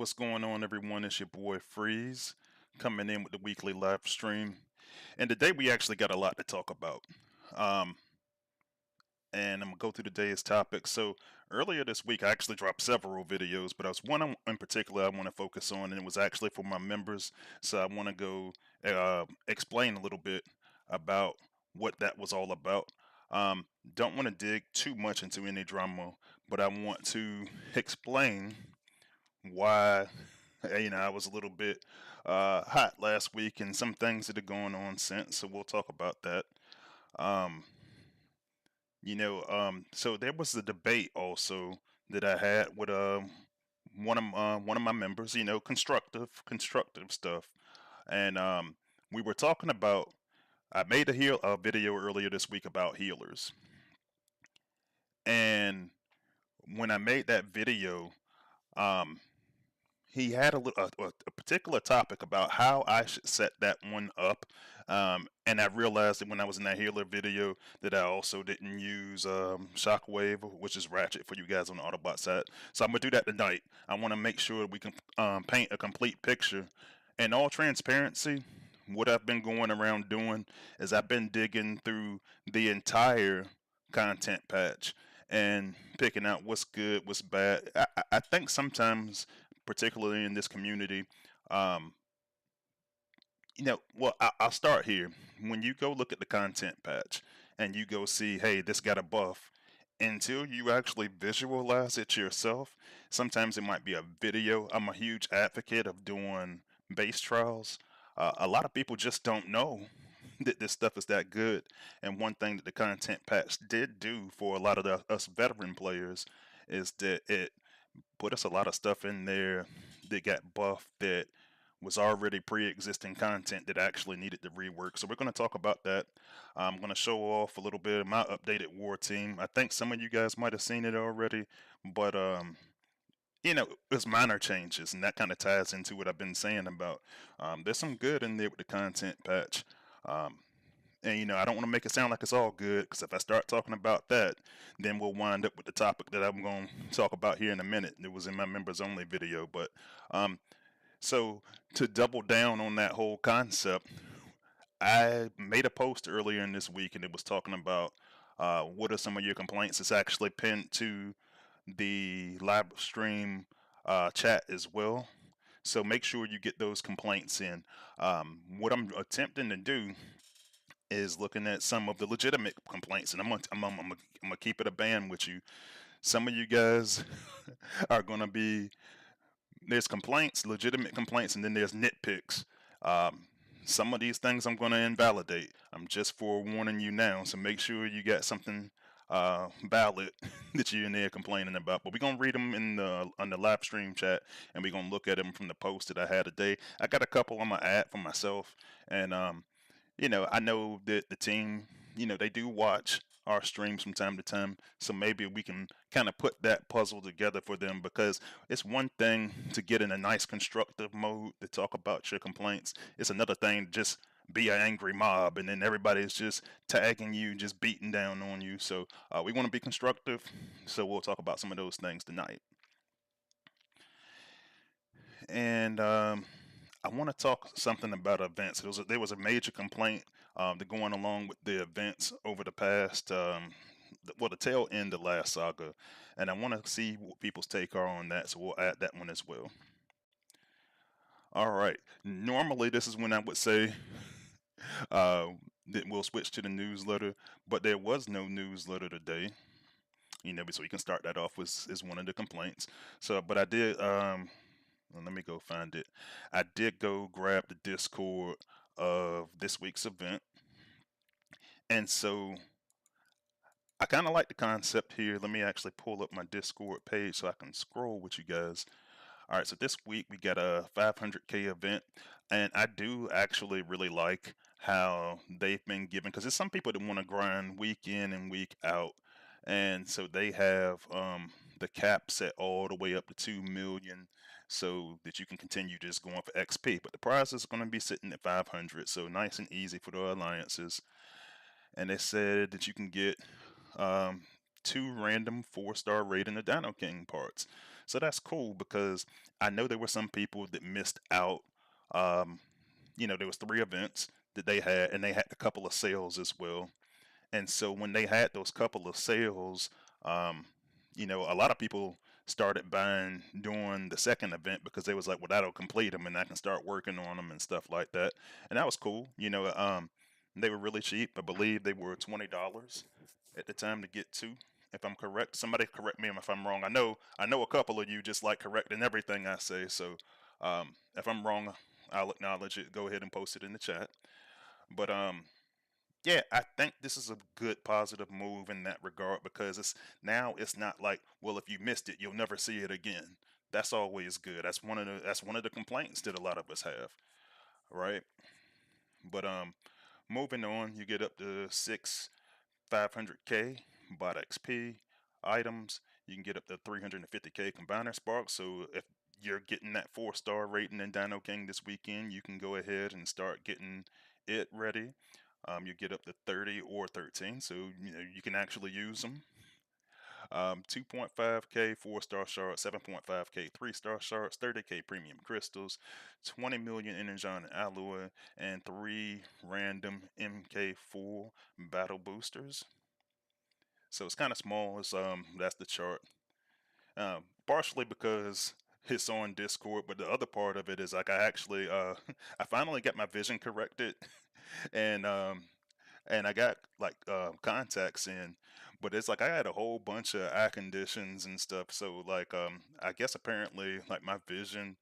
what's going on, everyone? It's your boy Freeze coming in with the weekly live stream. And today we actually got a lot to talk about. Um, and I'm gonna go through today's topic. So earlier this week, I actually dropped several videos, but I was one in particular I want to focus on, and it was actually for my members. So I want to go explain a little bit about what that was all about. Um, don't want to dig too much into any drama, but I want to explain why I was a little bit hot last week and some things that are going on since, so we'll talk about that. um so there was a debate also that I had with one of my members, constructive stuff. And we were talking about, I made a video earlier this week about healers. And when I made that video, um he had a particular topic about how I should set that one up. And I realized that when I was in that healer video that I also didn't use Shockwave, which is Ratchet for you guys on the Autobot side. So I'm gonna do that tonight. I want to make sure we can paint a complete picture. In all transparency, what I've been going around doing is I've been digging through the entire content patch and picking out what's good, what's bad. I think sometimes, particularly in this community, um, I'll start here. When you go look at the content patch and you go see, hey, this got a buff, until you actually visualize it yourself, sometimes it might be a video. I'm a huge advocate of doing base trials. A lot of people just don't know that this stuff is that good. And one thing that the content patch did do for a lot of us veteran players is that it put us a lot of stuff in there that got buffed that was already pre-existing content that actually needed to rework. So we're going to talk about that. I'm going to show off a little bit of my updated war team. I think some of you guys might have seen it already, but it's minor changes, and that kind of ties into what I've been saying about. There's some good in there with the content patch. Um, and I don't want to make it sound like it's all good, because if I start talking about that, then we'll wind up with the topic that I'm going to talk about here in a minute. It was in my members only video, but um, so to double down on that whole concept, I made a post earlier in this week, and it was talking about what are some of your complaints. It's actually pinned to the live stream chat as well. So make sure you get those complaints in. What I'm attempting to do is looking at some of the legitimate complaints, and I'm gonna keep it a band with you. Some of you guys are gonna be, there's complaints, legitimate complaints, and then there's nitpicks. Um, some of these things I'm gonna invalidate. I'm just forewarning you now, so make sure you got something valid that you're in there complaining about. But we're gonna read them on the live stream chat, and we're gonna look at them from the post that I had today. I got a couple I'm gonna add for myself, and I know that the team, they do watch our streams from time to time, so maybe we can kind of put that puzzle together for them, because it's one thing to get in a nice constructive mode to talk about your complaints. It's another thing to just be an angry mob, and then everybody's just tagging you, just beating down on you. So we want to be constructive, so we'll talk about some of those things tonight. And I want to talk something about events. There was a major complaint that going along with the events over the past, the tail end of last saga, and I want to see what people's take are on that. So we'll add that one as well. All right. Normally, this is when I would say uh, that we'll switch to the newsletter, but there was no newsletter today. So you can start that off with is one of the complaints. So, but I did. Well, let me go find it. I did go grab the Discord of this week's event. And so I kind of like the concept here. Let me actually pull up my Discord page so I can scroll with you guys. All right, so this week we got a 500K event. And I do actually really like how they've been given, because there's some people that want to grind week in and week out. And so they have the cap set all the way up to 2 million, so that you can continue just going for XP. But the prize is going to be sitting at 500, so nice and easy for the alliances. And they said that you can get 2 random 4-star rating the Dino King parts. So that's cool because I know there were some people that missed out. Um, there was 3 events that they had, and they had a couple of sales as well. And so when they had those couple of sales, um, a lot of people started buying during the second event because they was like, well, that'll complete them and I can start working on them and stuff like that. And that was cool. They were really cheap. I believe they were $20 at the time to get 2, if I'm correct. Somebody correct me if I'm wrong. I know a couple of you just like correcting everything I say. So if I'm wrong, I'll acknowledge it. Go ahead and post it in the chat. But yeah, I think this is a good positive move in that regard because it's not like, well, if you missed it, you'll never see it again. That's always good. That's one of the complaints that a lot of us have, right? But moving on, you get up to 500K bot XP items. You can get up to 350K combiner sparks. So if you're getting that 4-star rating in Dino King this weekend, you can go ahead and start getting it ready. You get up to 30 or 13, so you can actually use them. 2.5K 4-star shards, 7.5K 3-star shards, 30K premium crystals, 20 million energon alloy, and 3 random MK4 battle boosters. So it's kind of small. That's the chart. Partially because it's on Discord, but the other part of it is like I actually I finally got my vision corrected, and I got like contacts in, but it's like I had a whole bunch of eye conditions and stuff. So like I guess apparently like my vision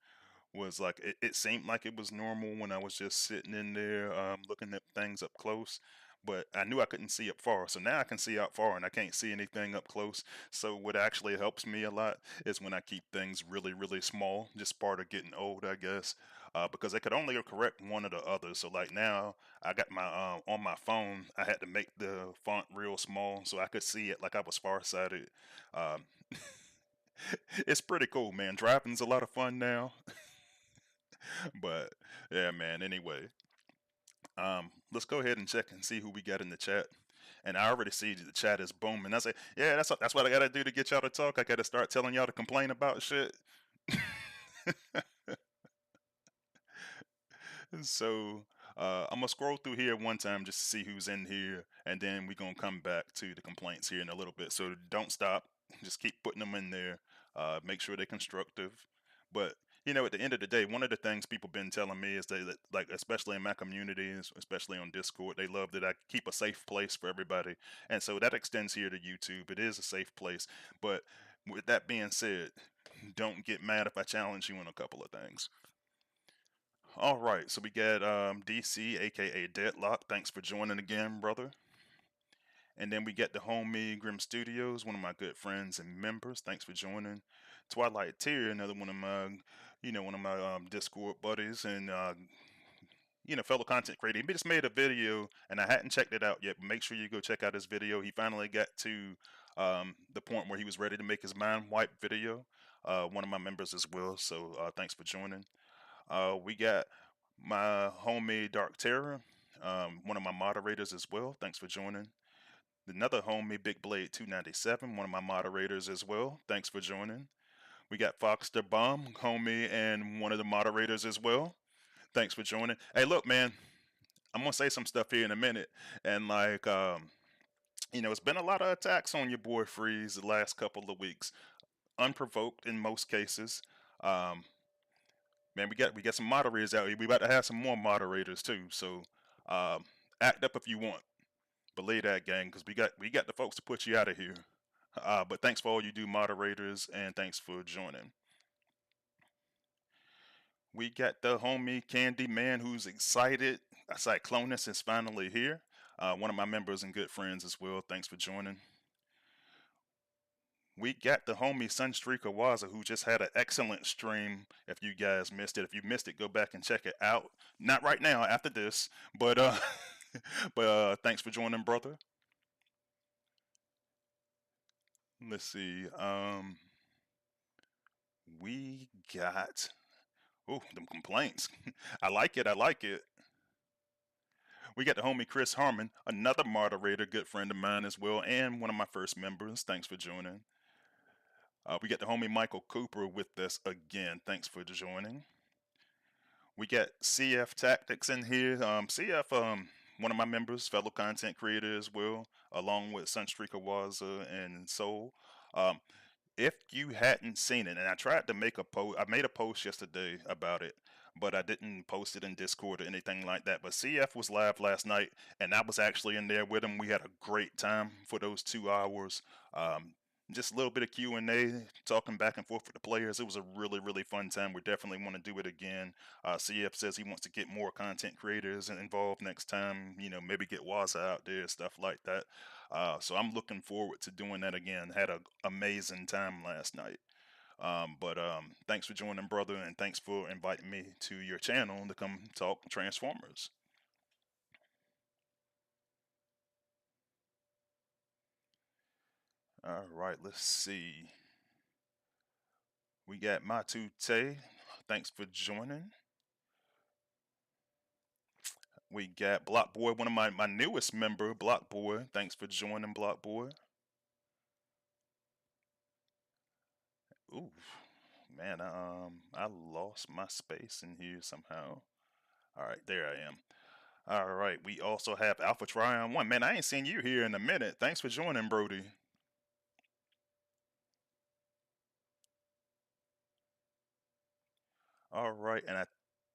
was like it seemed like it was normal when I was just sitting in there looking at things up close. But I knew I couldn't see up far, so now I can see out far and I can't see anything up close. So what actually helps me a lot is when I keep things really, really small. Just part of getting old, I guess, because I could only correct one or the other. So like now, I got my on my phone. I had to make the font real small so I could see it like I was farsighted. Um, it's pretty cool, man. Driving's a lot of fun now. But yeah, man. Anyway, let's go ahead and check and see who we got in the chat. And I already see the chat is booming. I say, yeah, that's what I gotta do to get y'all to talk. I gotta start telling y'all to complain about shit. So I'm gonna scroll through here one time just to see who's in here, and then we're gonna come back to the complaints here in a little bit. So don't stop. Just keep putting them in there. Make sure they're constructive. But at the end of the day, one of the things people been telling me is that, like, especially in my communities, especially on Discord, they love that I keep a safe place for everybody, and so that extends here to YouTube. It is a safe place. But with that being said, don't get mad if I challenge you on a couple of things. All right, so we got DC, aka Deadlock. Thanks for joining again, brother. And then we got the homie Grim Studios, one of my good friends and members. Thanks for joining. Twilight Tier, another one of my Discord buddies and fellow content creator. He just made a video, and I hadn't checked it out yet. But make sure you go check out his video. He finally got to the point where he was ready to make his mind wipe video. One of my members as well. So thanks for joining. We got my homie Dark Terror, one of my moderators as well. Thanks for joining. Another homie Big Blade 297, one of my moderators as well. Thanks for joining. We got Foxter Bomb, homie, and one of the moderators as well. Thanks for joining. Hey, look, man, I'm gonna say some stuff here in a minute, and like, it's been a lot of attacks on your boy Freeze the last couple of weeks, unprovoked in most cases. Um, Man, we got some moderators out here. We about to have some more moderators too. So act up if you want. Believe that, gang, because we got the folks to put you out of here. But thanks for all you do, moderators, and thanks for joining. We got the homie Candy Man who's excited. Cyclonus is finally here. One of my members and good friends as well. Thanks for joining. We got the homie Sunstreak Awaza who just had an excellent stream. If you guys missed it, go back and check it out. Not right now, after this, but thanks for joining, brother. Let's see. We got them complaints. I like it. We got the homie Chris Harmon, another moderator, good friend of mine as well, and one of my first members. Thanks for joining. We got the homie Michael Cooper with us again. Thanks for joining. We got CF Tactics in here. CF, one of my members, fellow content creator as well, along with Sunstreaker Waza and Soul. Um, if you hadn't seen it, and I tried to make a post, I made a post yesterday about it, but I didn't post it in Discord or anything like that. But CF was live last night, and I was actually in there with him. We had a great time for those 2 hours. Just a little bit of Q&A, talking back and forth with the players. It was a really, really fun time. We definitely want to do it again. CF says he wants to get more content creators involved next time. Maybe get Waza out there, stuff like that. So I'm looking forward to doing that again. Had an amazing time last night. But thanks for joining, brother, and thanks for inviting me to your channel to come talk Transformers. All right, let's see. We got Matute. Thanks for joining. We got Block Boy, one of my newest member, Block Boy. Thanks for joining, Block Boy. Ooh, man, I lost my space in here somehow. All right, there I am. All right, we also have Alpha Trion 1. Man, I ain't seen you here in a minute. Thanks for joining, Brody. All right, and I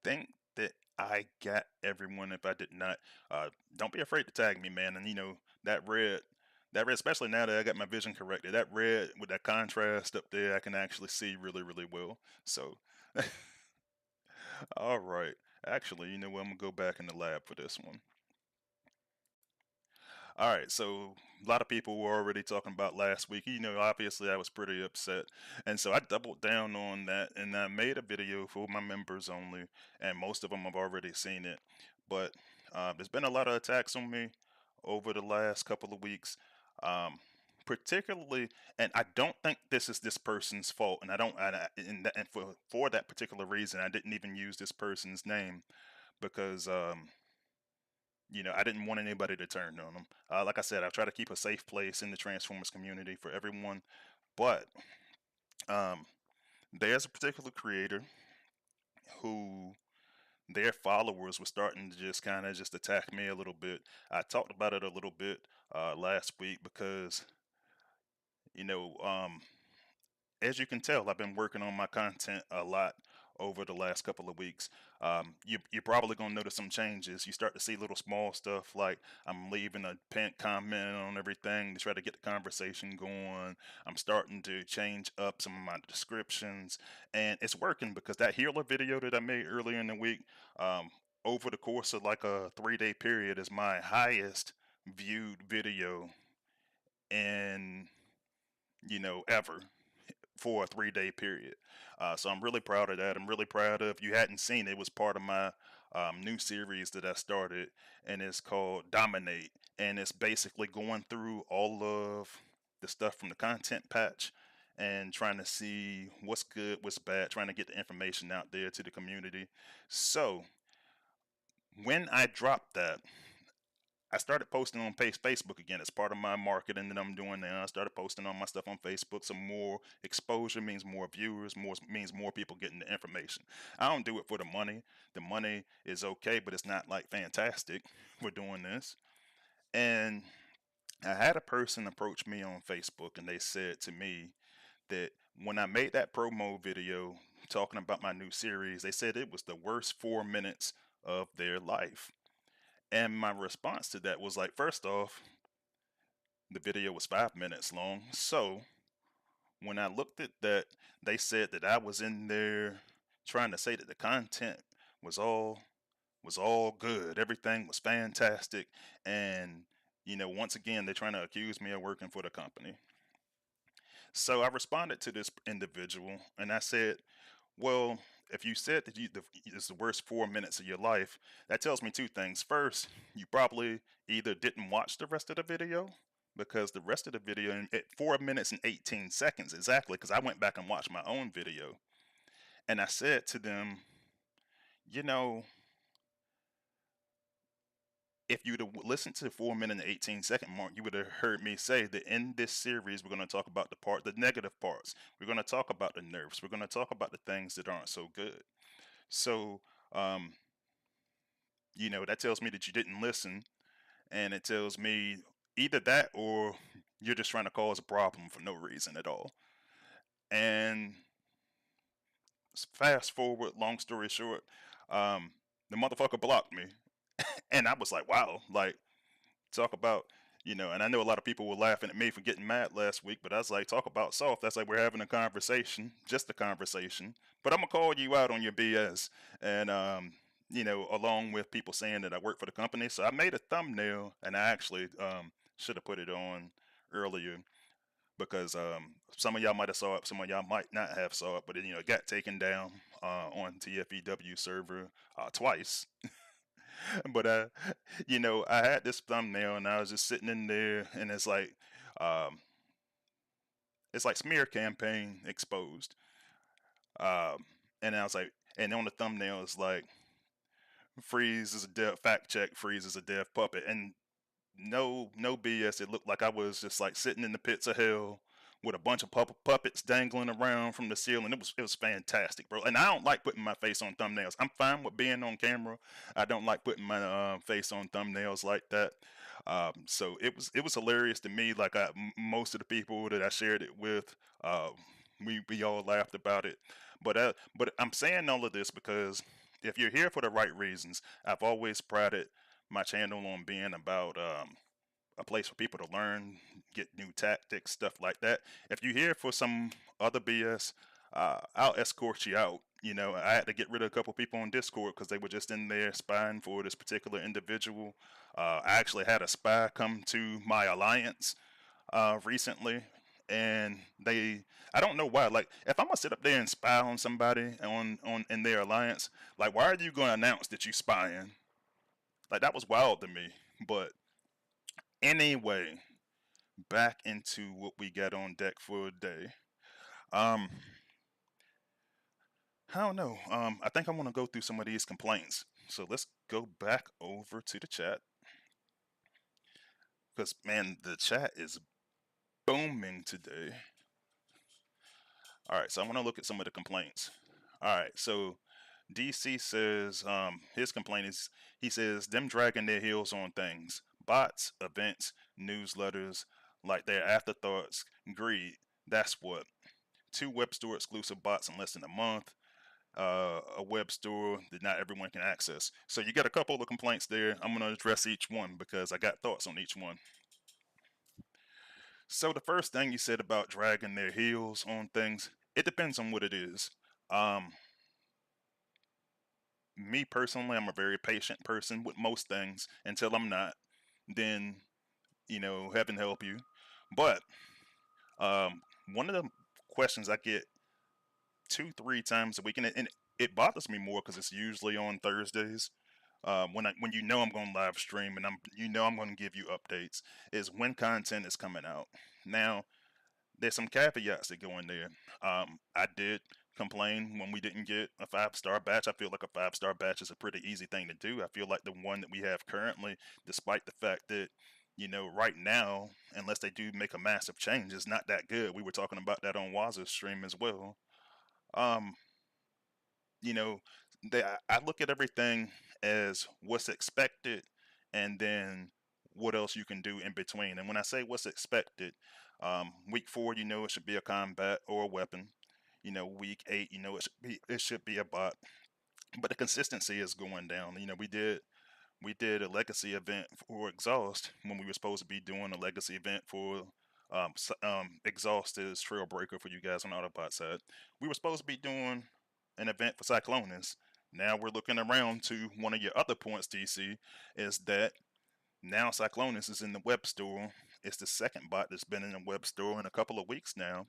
think that I got everyone. If I did not, don't be afraid to tag me, man. And that red, especially now that I got my vision corrected, that red with that contrast up there, I can actually see really, really well. So, all right. Actually, you know what? I'm gonna go back in the lab for this one. All right, so a lot of people were already talking about last week. Obviously I was pretty upset, and so I doubled down on that, and I made a video for my members only, and most of them have already seen it. But there's been a lot of attacks on me over the last couple of weeks, um, particularly, and I don't think this is this person's fault, and I don't, and for that particular reason, I didn't even use this person's name because I didn't want anybody to turn on them. Like I said, I try to keep a safe place in the Transformers community for everyone. But um, there's a particular creator who their followers were starting to just kind of just attack me a little bit. I talked about it a little bit last week because, you know, um, as you can tell, I've been working on my content a lot over the last couple of weeks. You're probably going to notice some changes. You start to see little small stuff like I'm leaving a pinned comment on everything to try to get the conversation going. I'm starting to change up some of my descriptions, and it's working because that healer video that I made earlier in the week, um, over the course of like a 3-day period, is my highest viewed video in ever for a 3-day period. So I'm really proud of that. I'm really proud of. If you hadn't seen it, it was part of my new series that I started, and it's called Dominate. And it's basically going through all of the stuff from the content patch and trying to see what's good, what's bad, trying to get the information out there to the community. So when I dropped that, I started posting on Facebook again. It's part of my marketing that I'm doing now. I started posting on my stuff on Facebook. Some more exposure means more viewers, more means more people getting the information. I don't do it for the money. The money is okay, but it's not like fantastic for doing this. And I had a person approach me on Facebook, and they said to me that when I made that promo video talking about my new series, they said it was the worst 4 minutes of their life. And my response to that was like, first off, the video was 5 minutes long. So when I looked at that, they said that I was in there trying to say that the content was all good. Everything was fantastic. And, once again, they're trying to accuse me of working for the company. So I responded to this individual and I said, well, if you said that it's the worst 4 minutes of your life, that tells me two things. First, you probably either didn't watch the rest of the video, because the rest of the video, at 4 minutes and 18 seconds exactly, because I went back and watched my own video, and I said to them, you know, if you'd have listened to the 4 minute and 18-second mark, you would have heard me say that in this series, we're going to talk about the negative parts. We're going to talk about the nerfs. We're going to talk about the things that aren't so good. So, um, that tells me that you didn't listen, and it tells me either that or you're just trying to cause a problem for no reason at all. And fast forward, long story short, um, the motherfucker blocked me, and I was like, wow, like talk about, and I know a lot of people were laughing at me for getting mad last week, but I was like, talk about soft. That's like we're having a conversation, just a conversation. But I'm gonna call you out on your BS, and along with people saying that I work for the company. So I made a thumbnail, and I actually should have put it on earlier because some of y'all might have saw it, some of y'all might not have saw it, but it got taken down on TFEW server twice. But I had this thumbnail and I was just sitting in there, and um, it's like smear campaign exposed. And I was like, and on the thumbnail it's like, Freeze is a dev fact check. Freeze is a dev puppet, and no BS. It looked like I was just like sitting in the pits of hell with a bunch of puppets dangling around from the ceiling. It was fantastic, bro. And I don't like putting my face on thumbnails. I'm fine with being on camera. I don't like putting my face on thumbnails like that. So it was hilarious to me. Like most of the people that I shared it with, we all laughed about it. But I'm saying all of this because if you're here for the right reasons, I've always prided my channel on being about a place for people to learn, get new tactics, stuff like that. If you're here for some other BS, I'll escort you out. I had to get rid of a couple people on Discord because they were just in there spying for this particular individual. I actually had a spy come to my alliance recently, and I don't know why. Like, if I'm gonna sit up there and spy on somebody on in their alliance, like, why are you gonna announce that you spying? Like, that was wild to me. But anyway, back into what we got on deck for a day. Um, I don't know. I think I want to go through some of these complaints. So let's go back over to the chat because man, the chat is booming today. All right, so I want to look at some of the complaints. All right, so DC says his complaint is, he says them dragging their heels on things, bots, events, newsletters, like their afterthoughts, greed. That's what. 2 web store exclusive bots in less than a month. A web store that not everyone can access. So you got a couple of complaints there. I'm gonna address each one because I got thoughts on each one. So the first thing you said about dragging their heels on things, it depends on what it is. Um, Me personally, I'm a very patient person with most things until I'm not. Then, heaven help you. But um, one of the questions I get 2, 3 times a week, and it bothers me more because it's usually on Thursdays. When I'm going to live stream and I'm going to give you updates, is when content is coming out. Now, there's some caveats that go in there. I did complain when we didn't get a 5-star batch. I feel like a 5-star batch is a pretty easy thing to do. I feel like the one that we have currently, despite the fact that, right now, unless they do make a massive change, is not that good. We were talking about that on Waz's stream as well. Um, you know, I look at everything as what's expected and then what else you can do in between. And when I say what's expected, week 4, it should be a combat or a weapon. Week 8, it should be a bot. But the consistency is going down. We did a legacy event for Exhaust when we were supposed to be doing a legacy event for Exhaust is Trailbreaker for you guys on Autobot side. We were supposed to be doing an event for Cyclonus. Now we're looking around to one of your other points, DC, is that now Cyclonus is in the web store. It's the second bot that's been in the web store in a couple of weeks now.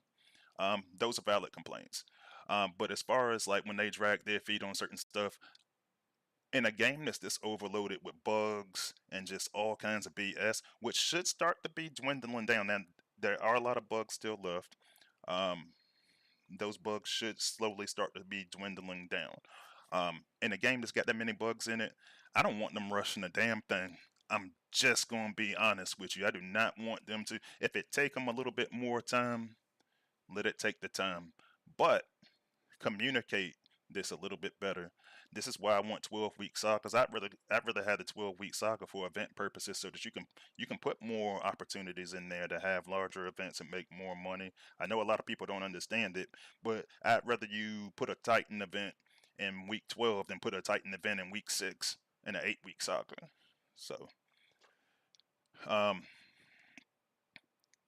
Those are valid complaints. But as far as like when they drag their feet on certain stuff, in a game that's this overloaded with bugs and just all kinds of BS, which should start to be dwindling down. And there are a lot of bugs still left. Um, those bugs should slowly start to be dwindling down. In a game that's got that many bugs in it, I don't want them rushing the damn thing. I'm just gonna be honest with you. I do not want them to. If it take them a little bit more time, let it take the time. But communicate this a little bit better. This is why I want 12-week sagas. I'd rather have the 12-week saga for event purposes so that you can put more opportunities in there to have larger events and make more money. I know a lot of people don't understand it, but I'd rather you put a Titan event in week 12 than put a Titan event in week 6 in an 8-week saga. So, um,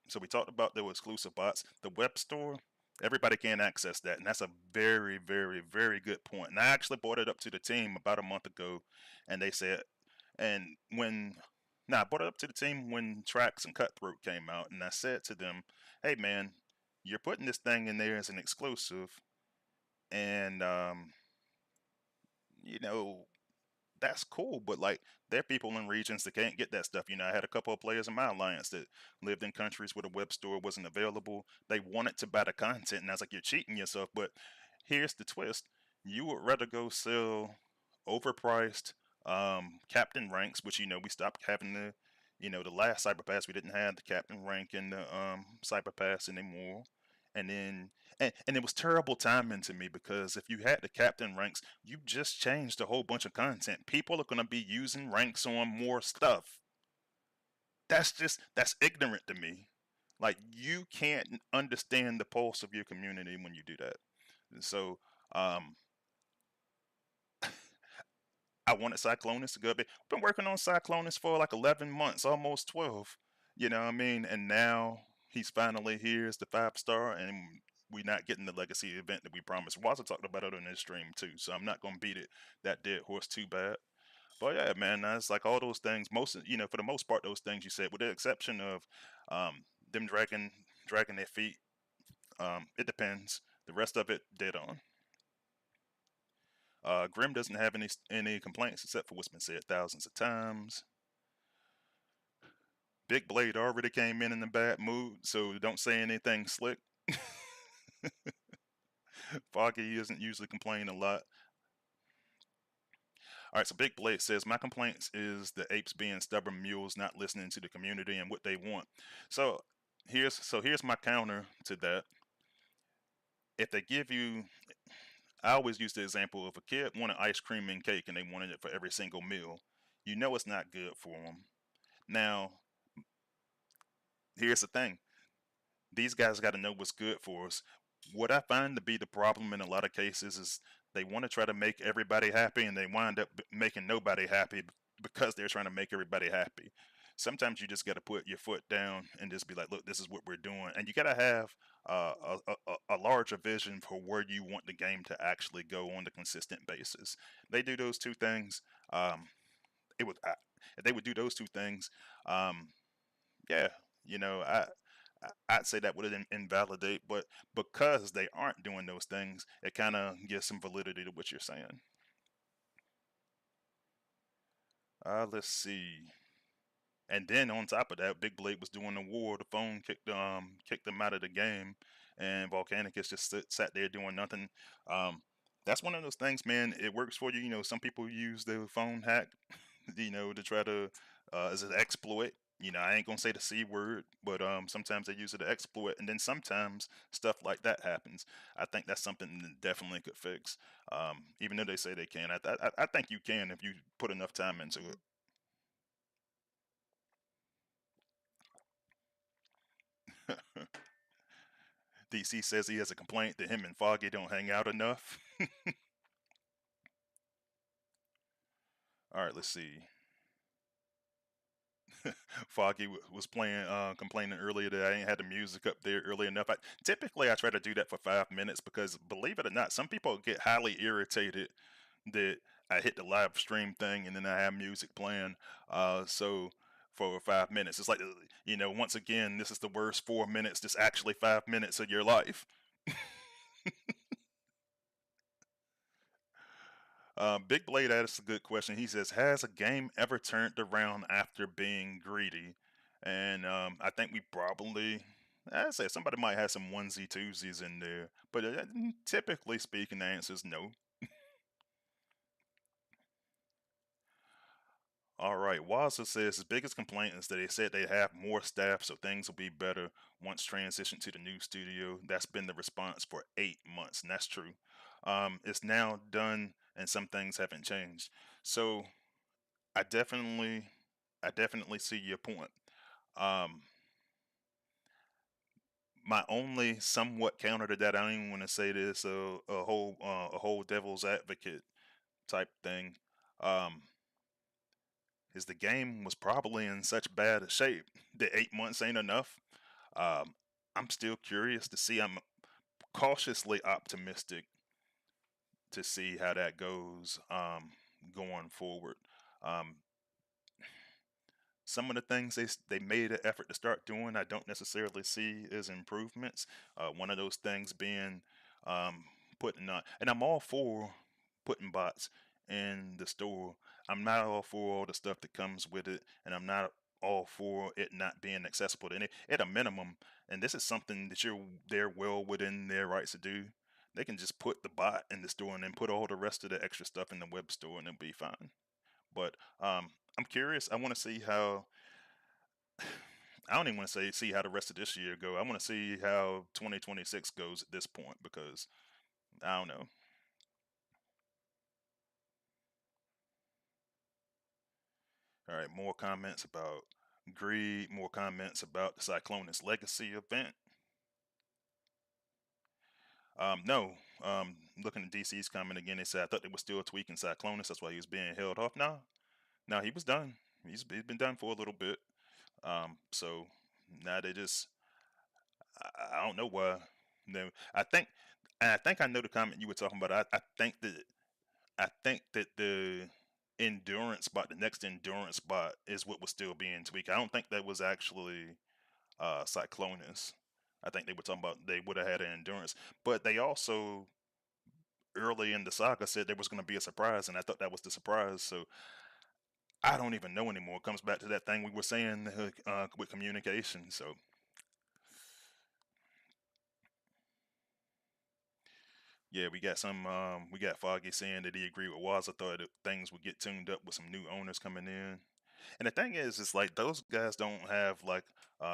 so we talked about the exclusive bots. The web store, everybody can't access that, and that's a very, very, very good point. And I actually brought it up to the team about a month ago, and they said, and when, now I brought it up to the team when Trax and Cutthroat came out, and I said to them, "Hey man, you're putting this thing in there as an exclusive, and you know, that's cool, but like there are people in regions that can't get that stuff. I had a couple of players in my alliance that lived in countries where the web store wasn't available. They wanted to buy the content, and I was like, you're cheating yourself. But here's the twist: you would rather go sell overpriced captain ranks, which we stopped having the last cyber pass. We didn't have the captain rank in the cyber pass anymore. And then and it was terrible timing to me because if you had the captain ranks, you just changed a whole bunch of content. People are going to be using ranks on more stuff. That's ignorant to me. Like you can't understand the pulse of your community when you do that. So um, I wanted Cyclonus to go. We've been working on Cyclonus for like 11 months, almost 12. You know what I mean? And now he's finally here as the 5-star, and we're not getting the legacy event that we promised. We also talked about it on this stream too, so I'm not gonna beat it that dead horse too bad. But yeah, man, that's like all those things. For the most part, those things you said, with the exception of them dragging their feet. It depends. The rest of it, dead on. Grim doesn't have any complaints except for what's been said thousands of times. Big Blade already came in a bad mood, so don't say anything slick. Foggy isn't usually complaining a lot. All right, so Big Blade says my complaints is the apes being stubborn mules, not listening to the community and what they want. So here's my counter to that. If they give you, I always use the example of a kid wanted ice cream and cake and they wanted it for every single meal. You know it's not good for them. Now, here's the thing: these guys got to know what's good for us. What I find to be the problem in a lot of cases is they want to try to make everybody happy and they wind up making nobody happy because they're trying to make everybody happy. Sometimes you just got to put your foot down and just be like, look, this is what we're doing. And you got to have a larger vision for where you want the game to actually go on a consistent basis. They do those two things. It would if they would do those two things. Um, yeah, you know, I'd say that would invalidate, but because they aren't doing those things, it kind of gives some validity to what you're saying. Let's see. And then on top of that, Big Blade was doing the war. The phone kicked them out of the game, and Volcanicus just sat there doing nothing. That's one of those things, man. It works for you. Some people use the phone hack, to try to as an exploit. I ain't gonna say the C word, but sometimes they use it to exploit, and then sometimes stuff like that happens. I think that's something that definitely could fix. Even though they say they can, I think you can if you put enough time into it. DC says he has a complaint that him and Foggy don't hang out enough. All right, let's see. Foggy was playing, complaining earlier that I ain't had the music up there early enough. Typically, I try to do that for 5 minutes because, believe it or not, some people get highly irritated that I hit the live stream thing and then I have music playing. So for 5 minutes, it's like, once again, this is the worst 4 minutes. This actually 5 minutes of your life. Big Blade asks a good question. He says, "Has a game ever turned around after being greedy?" And I think we probably, I say somebody might have some onesie twosies in there, but typically speaking, the answer is no. All right. Waza says his biggest complaint is that they said they have more staff, so things will be better once transitioned to the new studio. That's been the response for 8 months, and that's true. It's now done, and some things haven't changed. So I definitely, I definitely see your point. Um, my only somewhat counter to that, I don't even want to say this, a whole devil's advocate type thing. Um, is the game was probably in such bad a shape that 8 months ain't enough. Um, I'm still curious to see. I'm cautiously optimistic to see how that goes going forward. Um, some of the things they made an effort to start doing, I don't necessarily see as improvements. One of those things being um, putting on, and I'm all for putting bots in the store. I'm not all for all the stuff that comes with it, and I'm not all for it not being accessible to any at a minimum. And this is something that they're well within their rights to do. They can just put the bot in the store and then put all the rest of the extra stuff in the web store, and it'll be fine. But I'm curious. I want to see how. I don't even want to say see how the rest of this year go. I want to see how 2026 goes at this point because I don't know. All right, more comments about greed. More comments about the Cyclonus Legacy event. No. Looking at DC's comment again, they said I thought they were still tweaking Cyclonus. That's why he was being held off. No, he was done. He's been done for a little bit. So now they just I don't know why. No, I think I know the comment you were talking about. I think that the endurance bot, the next endurance bot, is what was still being tweaked. I don't think that was actually Cyclonus. I think they were talking about they would have had an endurance, but they also early in the saga said there was going to be a surprise, and I thought that was the surprise. So I don't even know anymore. It comes back to that thing we were saying with communication. So yeah, we got Foggy saying that he agreed with Waz. I thought that things would get tuned up with some new owners coming in. And the thing is, it's like those guys don't have like,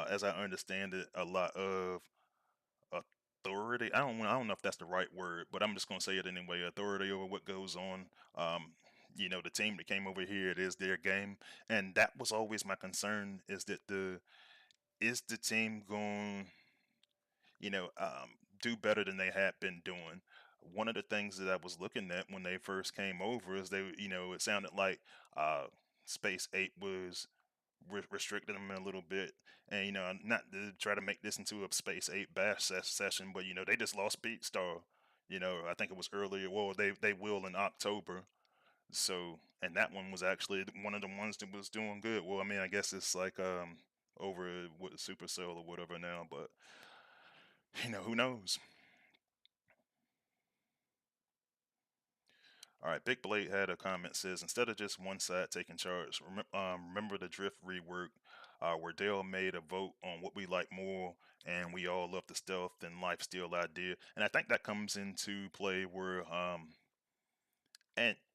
as I understand it, a lot of authority. I don't know if that's the right word, but I'm just gonna say it anyway. Authority over what goes on. The team that came over here, it is their game, and that was always my concern: is that the team going, do better than they had been doing? One of the things that I was looking at when they first came over is it sounded like Space Eight was restricted them a little bit. And not to try to make this into a Space Eight bash session, but they just lost Beatstar. I think it was earlier. Well, they will in October. So, and that one was actually one of the ones that was doing good. Well, I mean, I guess it's like over with Supercell or whatever now, but who knows? All right, Big Blade had a comment says instead of just one side taking charge, remember the drift rework where Dale made a vote on what we like more, and we all love the stealth and lifesteal idea. And I think that comes into play where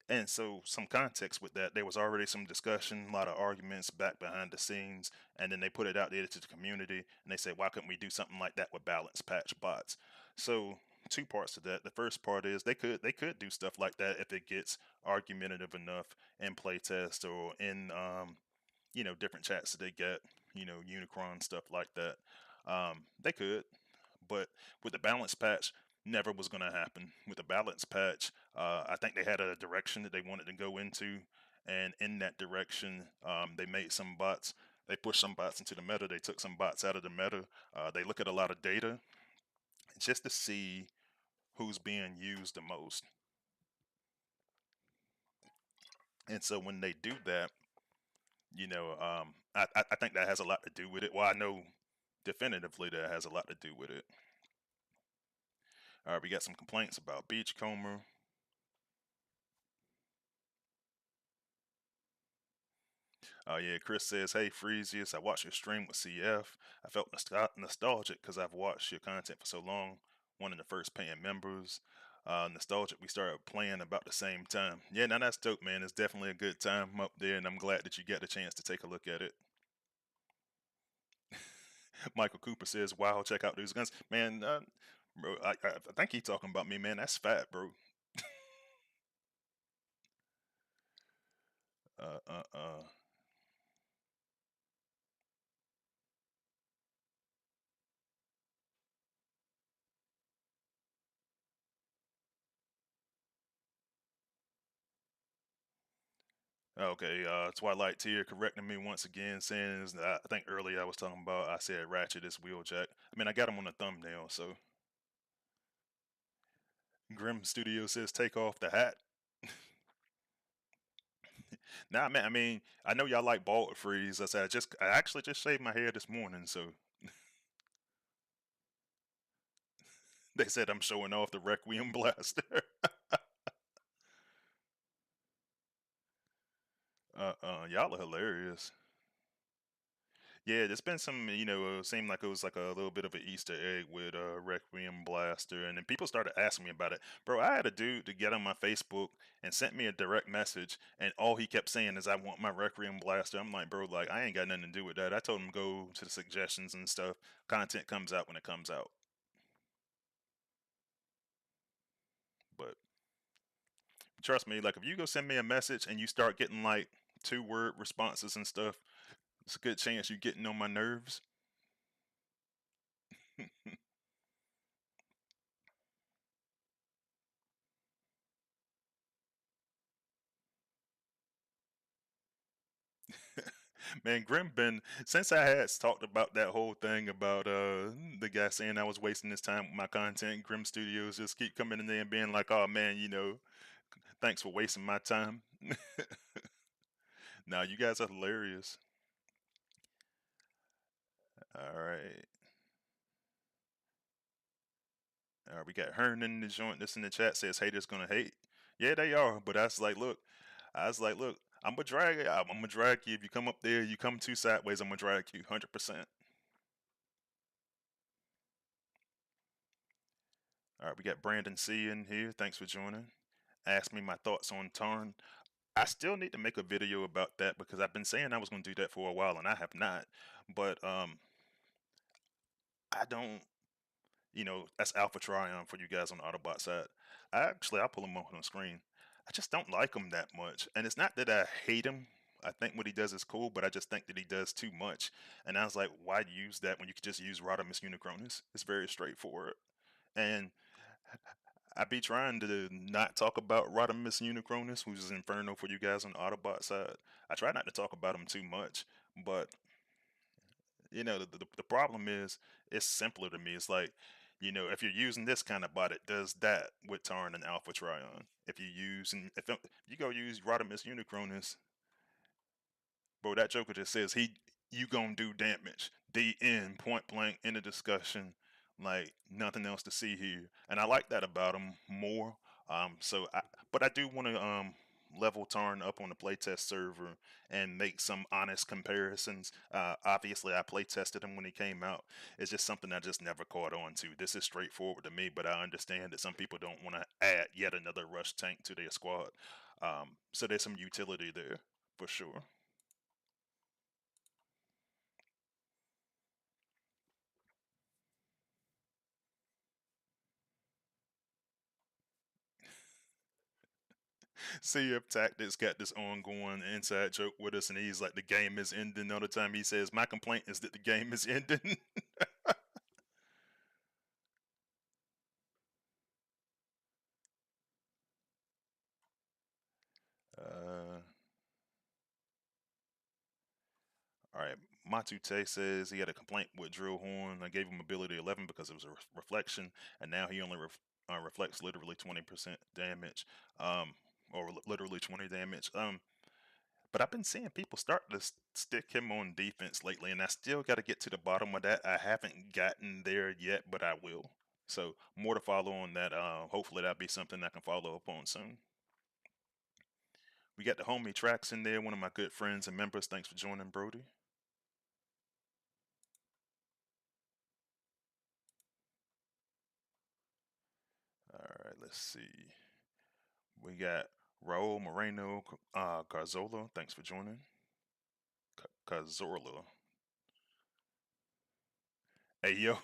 and so some context with that, there was already some discussion, a lot of arguments back behind the scenes, and then they put it out there to the community, and they said, why couldn't we do something like that with balance patch bots? So two parts to that. The first part is they could do stuff like that if it gets argumentative enough in playtest or in different chats that they get, Unicron stuff like that. They could, but with the balance patch, never was going to happen. With the balance patch, I think they had a direction that they wanted to go into, and in that direction, they made some bots. They pushed some bots into the meta. They took some bots out of the meta. They look at a lot of data just to see who's being used the most. And so when they do that, I think that has a lot to do with it. Well, I know definitively that has a lot to do with it. All right, we got some complaints about Beachcomber. Oh yeah, Chris says, "Hey Freezius, I watched your stream with CF. I felt nostalgic because I've watched your content for so long. One of the first paying members. nostalgic. We started playing about the same time. Yeah, now that's dope, man. It's definitely a good time up there, and I'm glad that you get a chance to take a look at it. Michael Cooper says, "Wow, check out these guns, man." Bro, I think he talking about me, man. That's fat, bro. Uh, uh, uh. Okay, Twilight Tear correcting me once again, saying I think earlier I was talking about I said Ratchet is Wheeljack. I mean, I got him on the thumbnail, so Grim Studio says take off the hat. Nah, man. I mean, I know y'all like bald freeze. I actually just shaved my hair this morning, so they said I'm showing off the Requiem blaster. Y'all are hilarious. Yeah, there's been some, seemed like it was like a little bit of an Easter egg with Requiem Blaster, and then people started asking me about it. Bro, I had a dude to get on my Facebook and sent me a direct message, and all he kept saying is, "I want my Requiem Blaster." I'm like, bro, like I ain't got nothing to do with that. I told him go to the suggestions and stuff. Content comes out when it comes out. But trust me, like if you go send me a message and you start getting like 2-word responses and stuff, it's a good chance you're getting on my nerves. Man, Grim been since I had talked about that whole thing about the guy saying I was wasting his time with my content. Grim Studios just keep coming in there and being like, "Oh man, thanks for wasting my time." Now you guys are hilarious. All right, we got Hearn in the joint. This in the chat says haters gonna hate. Yeah, they are. But I was like, look, I'm gonna drag you. If you come up there, you come too sideways, I'm gonna drag you 100%. All right, we got Brandon C in here. Thanks for joining. Ask me my thoughts on Tarn. I still need to make a video about that because I've been saying I was going to do that for a while and I have not. But I don't, that's Alpha Trion for you guys on the Autobot side. I'll pull him up on the screen. I just don't like him that much, and it's not that I hate him. I think what he does is cool, but I just think that he does too much. And I was like, why use that when you could just use Rodimus Unicronus? It's very straightforward. And I be trying to not talk about Rodimus Unicronus, who's Inferno for you guys on the Autobot side. I try not to talk about him too much, but the problem is it's simpler to me. It's like, if you're using this kind of bot, it does that with Tarn and Alpha Trion. If you go use Rodimus Unicronus, bro, that Joker just says you gonna do damage. The end, point blank, in the discussion, like nothing else to see here. And I like that about him more. But I do want to level Tarn up on the playtest server and make some honest comparisons. Obviously, I playtested him when he came out. It's just something I just never caught on to. This is straightforward to me, but I understand that some people don't want to add yet another rush tank to their squad. So there's some utility there for sure. See if Tactics got this ongoing inside joke with us, and he's like, the game is ending. All the time he says, my complaint is that the game is ending. uh, all right. Matute says he had a complaint with Drill Horn. I gave him ability 11 because it was a reflection, and now he only reflects literally 20% damage, or literally 20 damage. But I've been seeing people start to stick him on defense lately, and I still got to get to the bottom of that. I haven't gotten there yet, but I will. So more to follow on that. Hopefully that'll be something I can follow up on soon. We got the homie Tracks in there, one of my good friends and members. Thanks for joining, Brody. All right, let's let's see. We got Raul Moreno Carzola. Thanks for joining. Cazorla. Hey yo,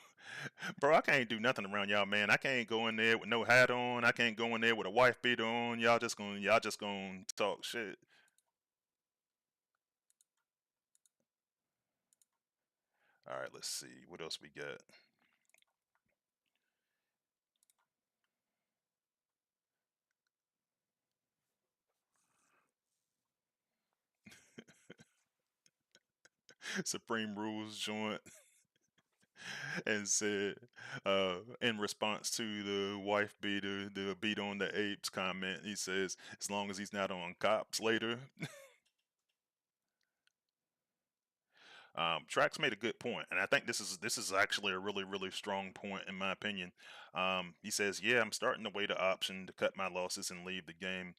bro, I can't do nothing around y'all, man. I can't go in there with no hat on. I can't go in there with a wife beater on. Y'all just gonna talk shit. All right, let's see what else we got. Supreme Rules joint and said, in response to the wife beater, the beat on the apes comment, he says, as long as he's not on cops later. Trax made a good point, and I think this is actually a really strong point in my opinion. He says, "Yeah, I'm starting to weigh the option to cut my losses and leave the game.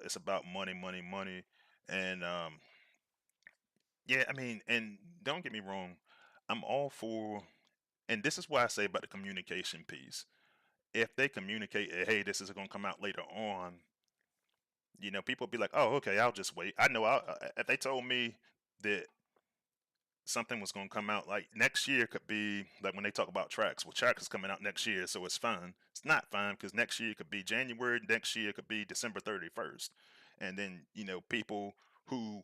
It's about money, money, money." And yeah, I mean, and don't get me wrong, I'm all for, and this is why I say about the communication piece. If they communicate, hey, this is going to come out later on, people be like, "Oh, okay, I'll just wait." I know, if they told me that something was going to come out like next year, could be like when they talk about tracks. Well, track is coming out next year, so it's fine. It's not fine because next year could be January, next year could be December 31st, and then people who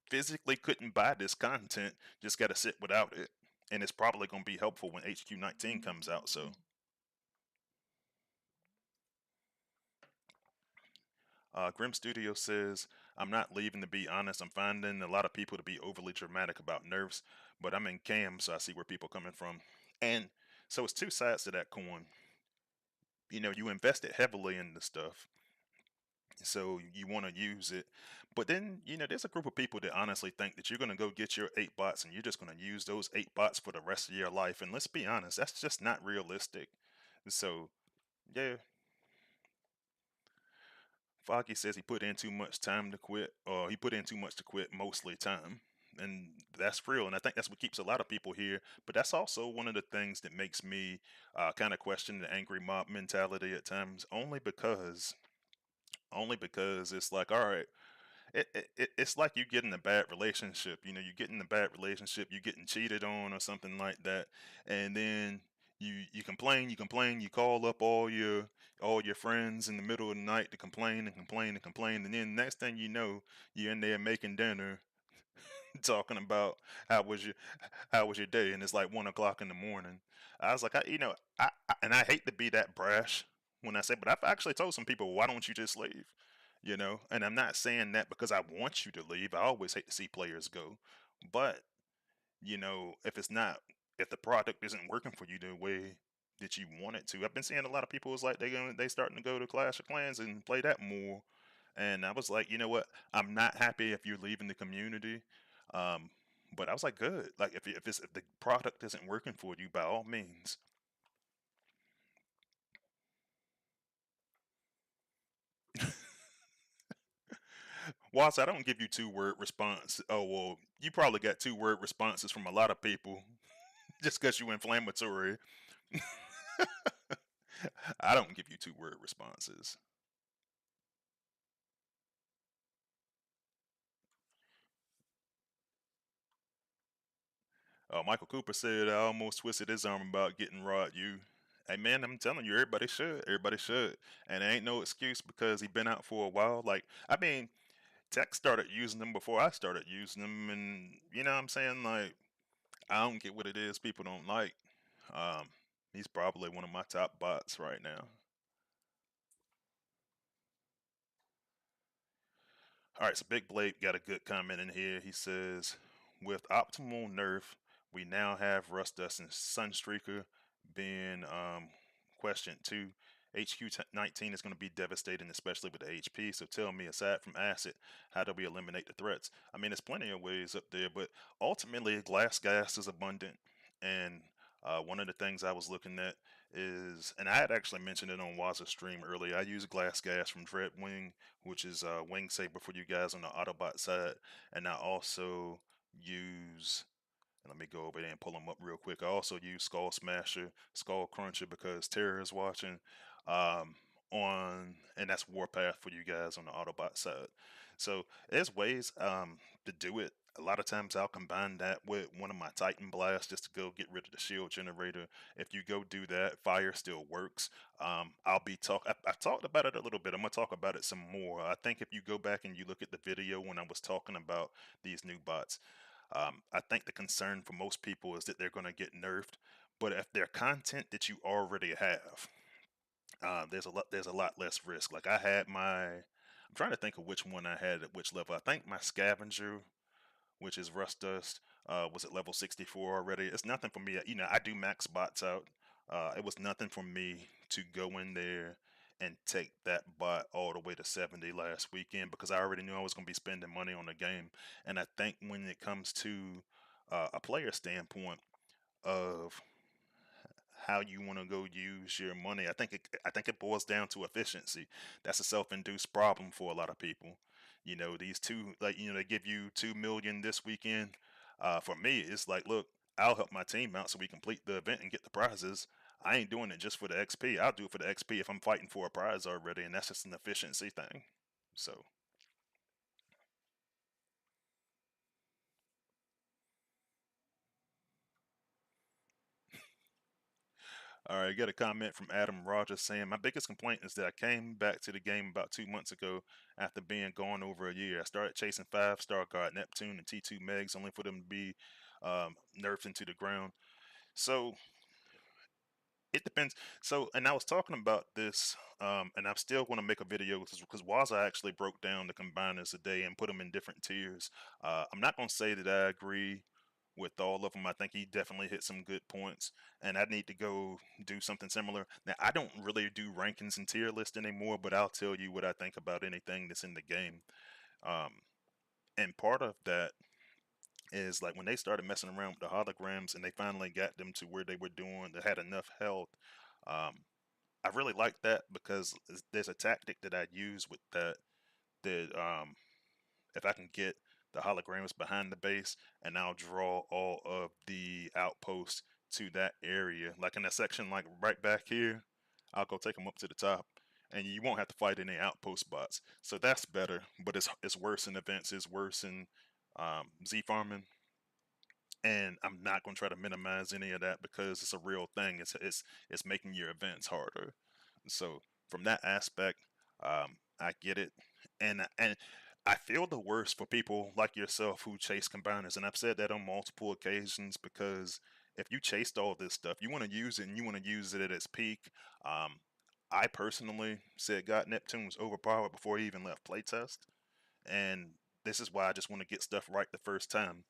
physically couldn't buy this content just got to sit without it, and it's probably going to be helpful when HQ19 comes out. So Grim Studio says, I'm not leaving to be honest. I'm finding a lot of people to be overly dramatic about nerfs, but I'm in cam, so I see where people are coming from. And so it's two sides to that coin. You invested heavily in the stuff, so you want to use it. But then, there's a group of people that honestly think that you're going to go get your 8 bots and you're just going to use those 8 bots for the rest of your life. And let's be honest, that's just not realistic. So, yeah, Foggy says he put in too much time to quit, or he put in too much to quit, mostly time. And that's real. And I think that's what keeps a lot of people here. But that's also one of the things that makes me kind of question the angry mob mentality at times, only because it's like, all right, it's like you get in a bad relationship. You get in a bad relationship, you getting cheated on or something like that, and then you complain, you call up all your friends in the middle of the night to complain and complain and complain, and then next thing you know, you're in there making dinner, talking about how was your how was your day, and it's like 1 o'clock in the morning. I was like, and I hate to be that brash when I say, but I've actually told some people, why don't you just leave? And I'm not saying that because I want you to leave. I always hate to see players go, but if it's not, if the product isn't working for you the way that you want it to, I've been seeing a lot of people is like they starting to go to Clash of Clans and play that more, and I was like, you know what, I'm not happy if you're leaving the community, um, but I was like, good, like if the product isn't working for you, by all means. Whilst I don't give you 2-word response, oh well, you probably got 2-word responses from a lot of people just because you inflammatory. I don't give you 2-word responses. Michael Cooper said, I almost twisted his arm about getting Rod you. Hey man, I'm telling you, everybody should. Everybody should. And it ain't no excuse because he been out for a while. Like, I mean, Tech started using them before I started using them, and you know what I'm saying? Like, I don't get what it is people don't like. Um, he's probably one of my top bots right now. All right, so Big Blake got a good comment in here. He says, with optimal nerf, we now have Rust Dust and Sunstreaker being questioned too. HQ19 is going to be devastating, especially with the HP. So tell me, aside from acid, how do we eliminate the threats? I mean, there's plenty of ways up there, but ultimately, glass gas is abundant. And one of the things I was looking at is, and I had actually mentioned it on Waza's stream earlier, I use glass gas from Dreadwing, which is Wing Saber for you guys on the Autobot side. And I also use, let me go over there and pull them up real quick. I also use Skull Smasher, Skull Cruncher because Terror is watching. and that's Warpath for you guys on the Autobot side. So there's ways to do it. A lot of times I'll combine that with one of my Titan blasts just to go get rid of the shield generator. If you go do that, fire still works. I've talked about it a little bit. I'm gonna talk about it some more. I think if you go back and you look at the video when I was talking about these new bots, I think the concern for most people is that they're gonna get nerfed. But if they're content that you already have, there's a lot less risk. Like I'm trying to think of which one I had at which level. I think my scavenger, which is rust dust, was at level 64 already. It's nothing for me. You know, I do max bots out. It was nothing for me to go in there and take that bot all the way to 70 last weekend because I already knew I was going to be spending money on the game. And I think when it comes to a player standpoint of how you want to go use your money. I think it boils down to efficiency. That's a self-induced problem for a lot of people. You know, these two like they give you 2 million this weekend. For me, it's like, look, I'll help my team out so we complete the event and get the prizes. I ain't doing it just for the XP. I'll do it for the XP if I'm fighting for a prize already, and that's just an efficiency thing. So, all right, I got a comment from Adam Rogers saying, my biggest complaint is that I came back to the game about 2 months ago after being gone over a year. I started chasing 5-star guard Neptune and T2 Megs only for them to be nerfed into the ground. So it depends. So, and I was talking about this, and I'm still going to make a video because Waza actually broke down the combiners today and put them in different tiers. I'm not going to say that I agree with all of them. I think he definitely hit some good points, and I need to go do something similar. Now, I don't really do rankings and tier list anymore, but I'll tell you what I think about anything that's in the game. Um, and part of that is like when they started messing around with the holograms and they finally got them to where they were doing, they had enough health. Um, I really like that because there's a tactic that I use with that if I can get the holograms behind the base and I'll draw all of the outposts to that area, like in that section, like right back here, I'll go take them up to the top, and you won't have to fight any outpost bots. So that's better, but it's worse in events, it's worse in Z farming, and I'm not going to try to minimize any of that because it's a real thing. It's making your events harder. So from that aspect, I get it, and I feel the worst for people like yourself who chase combiners, and I've said that on multiple occasions because if you chased all this stuff, you want to use it and you want to use it at its peak. Um, I personally said God Neptune was overpowered before he even left playtest, and this is why I just want to get stuff right the first time.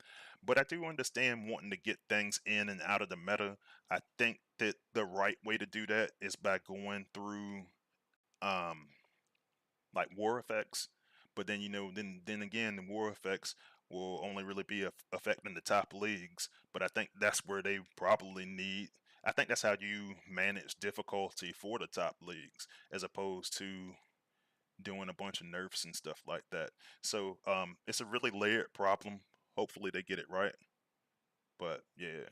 But I do understand wanting to get things in and out of the meta. I think that the right way to do that is by going through um like war effects. But then then again the war effects will only really be affecting the top leagues. But I think that's where they probably need. I think that's how you manage difficulty for the top leagues, as opposed to doing a bunch of nerfs and stuff like that. So it's a really layered problem. Hopefully they get it right. But yeah,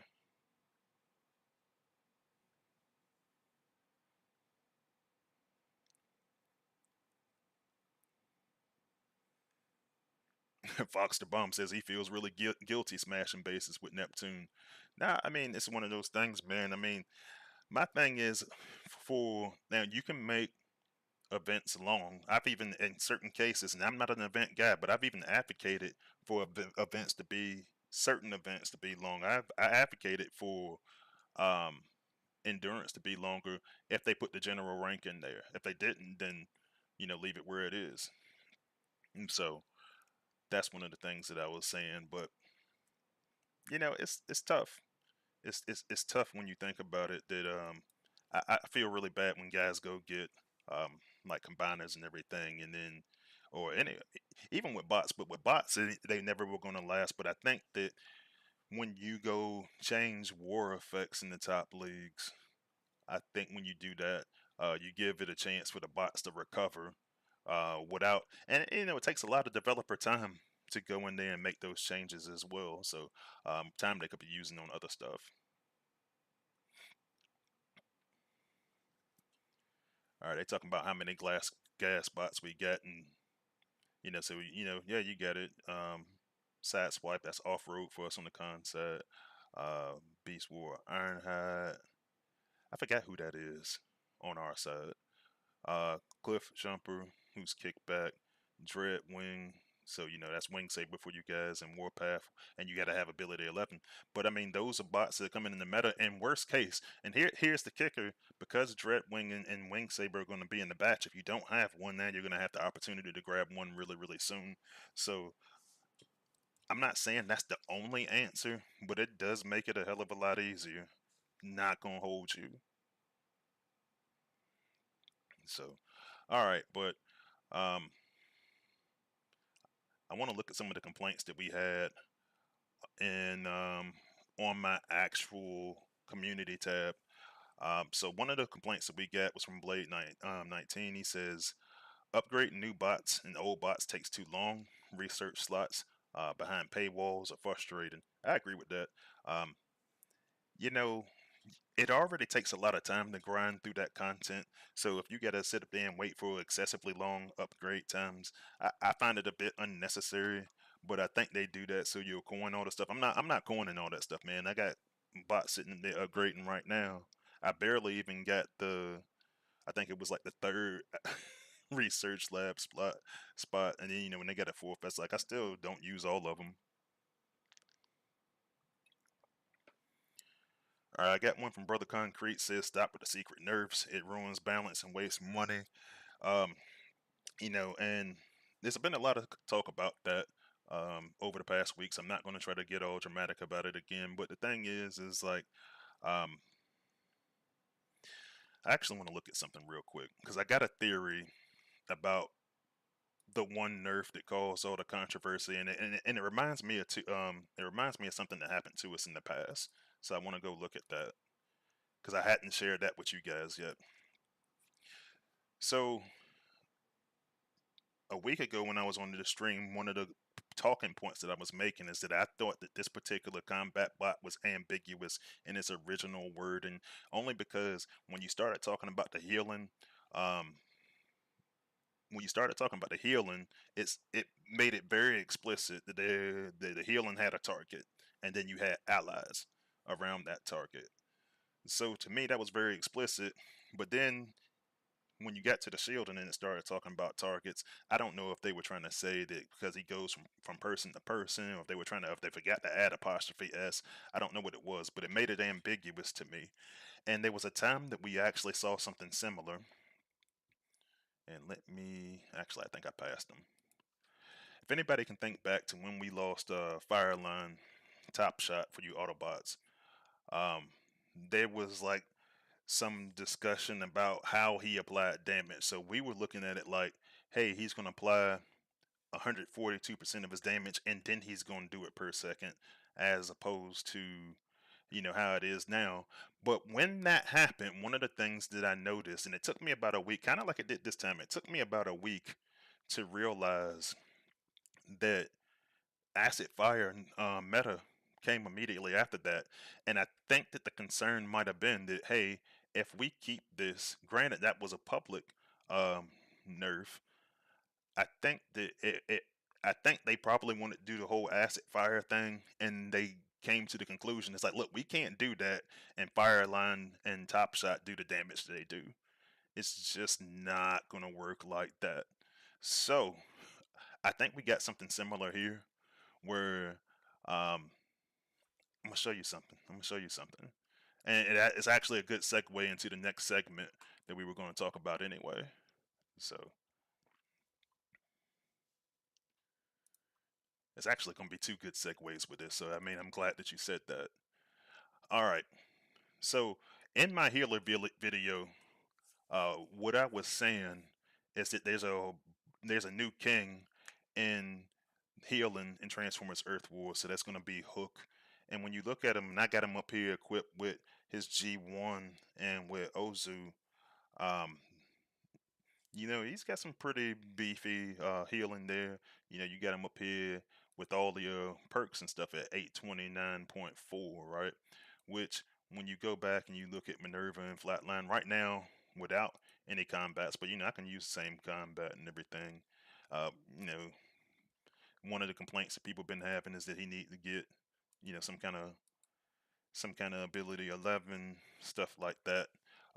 Fox the Bomb says he feels really guilty smashing bases with Neptune. Nah, I mean it's one of those things, man. I mean my thing is for now you can make events long. I've even in certain cases, and I'm not an event guy, but I've even advocated for events to be certain events to be long. I advocated for um endurance to be longer if they put the general rank in there. If they didn't, then leave it where it is. And so that's one of the things that I was saying. But it's tough. It's tough when you think about it. That I feel really bad when guys go get like combiners and everything, and then or any even with bots. But with bots, they never were going to last. But I think that when you go change war effects in the top leagues, I think when you do that, you give it a chance for the bots to recover without, and it takes a lot of developer time to go in there and make those changes as well. So time they could be using on other stuff. All right, they talking about how many gas bots we got, and so yeah, you get it. Side swipe, that's off road for us on the con side. Beast War, Ironhide. I forgot who that is on our side. Cliff Jumper, who's kickback, Dreadwing. So that's Wing Saber for you guys, and Warpath, and you got to have ability 11. But I mean, those are bots that come in the meta. In worst case, and here's the kicker: because Dreadwing and Wing Saber are going to be in the batch. If you don't have one, now you're going to have the opportunity to grab one really, really soon. So I'm not saying that's the only answer, but it does make it a hell of a lot easier. Not gonna hold you. So, all right, but um, I want to look at some of the complaints that we had in on my actual community tab. So one of the complaints that we got was from Blade 19. He says upgrading new bots and old bots takes too long. Research slots behind paywalls are frustrating. I agree with that. Um, you know, it already takes a lot of time to grind through that content. So if you gotta sit up there and wait for excessively long upgrade times, I find it a bit unnecessary. But I think they do that so you'll coin all the stuff. I'm not coining all that stuff, man. I got bots sitting there upgrading right now. I barely even got I think it was like the third research lab spot, and then when they got a fourth, that's like I still don't use all of them. All right, I got one from Brother Concrete. Says stop with the secret nerfs. It ruins balance and wastes money. Um, and there's been a lot of talk about that over the past weeks. I'm not going to try to get all dramatic about it again, but the thing is like, um, I actually want to look at something real quick because I got a theory about the one nerf that caused all the controversy, and it reminds me of it reminds me of something that happened to us in the past. So I want to go look at that because I hadn't shared that with you guys yet. So a week ago when I was on the stream, one of the talking points that I was making is that I thought that this particular combat bot was ambiguous in its original wording, only because when you started talking about the healing, um, it made it very explicit that the healing had a target, and then you had allies around that target. So to me, that was very explicit. But then when you got to the shield and then it started talking about targets, I don't know if they were trying to say that because he goes from person to person, or if they were trying to, if they forgot to add apostrophe s. I don't know what it was, but it made it ambiguous to me. And there was a time that we actually saw something similar. And let me actually, I think I passed them. If anybody can think back to when we lost Fireline Top Shot for you Autobots, um, there was like some discussion about how he applied damage. So we were looking at it like, hey, he's going to apply 142% of his damage and then he's going to do it per second, as opposed to how it is now. But when that happened, one of the things that I noticed, and it took me about a week, kind of like it did this time, it took me about a week to realize that acid fire meta came immediately after that. And I think that the concern might have been that, hey, if we keep this, granted that was a public um, nerf, I think that I think they probably wanted to do the whole acid fire thing, and they came to the conclusion it's like, look, we can't do that, and Fireline and Top Shot do the damage that they do. It's just not gonna work like that. So I think we got something similar here, where I'm gonna show you something. I'm gonna show you something, and it's actually a good segue into the next segment that we were going to talk about anyway. So it's actually going to be two good segues with this. So I mean, I'm glad that you said that. All right. So in my healer video, what I was saying is that there's a new king in healing in Transformers Earth War, so that's going to be Hook. And when you look at him, and I got him up here equipped with his G1 and with Ozu, um, he's got some pretty beefy healing there. You got him up here with all the perks and stuff at 829.4, right? Which, when you go back and you look at Minerva and Flatline right now, without any combats, but I can use the same combat and everything. Uh, you know, one of the complaints that people been having is that he need to get, some kind of ability 11 stuff like that.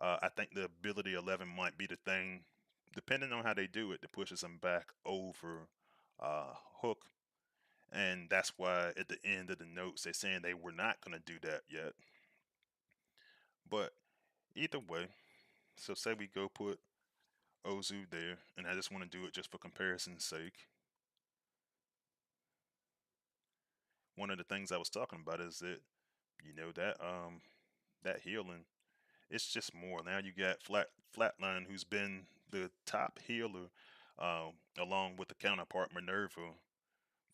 I think the ability 11 might be the thing, depending on how they do it, that pushes him back over Hook, and that's why at the end of the notes they're saying they were not going to do that yet. But either way, so say we go put Ozu there, and I just want to do it just for comparison's sake. One of the things I was talking about is that that healing, it's just more. Now you got Flatline, who's been the top healer, along with the counterpart Minerva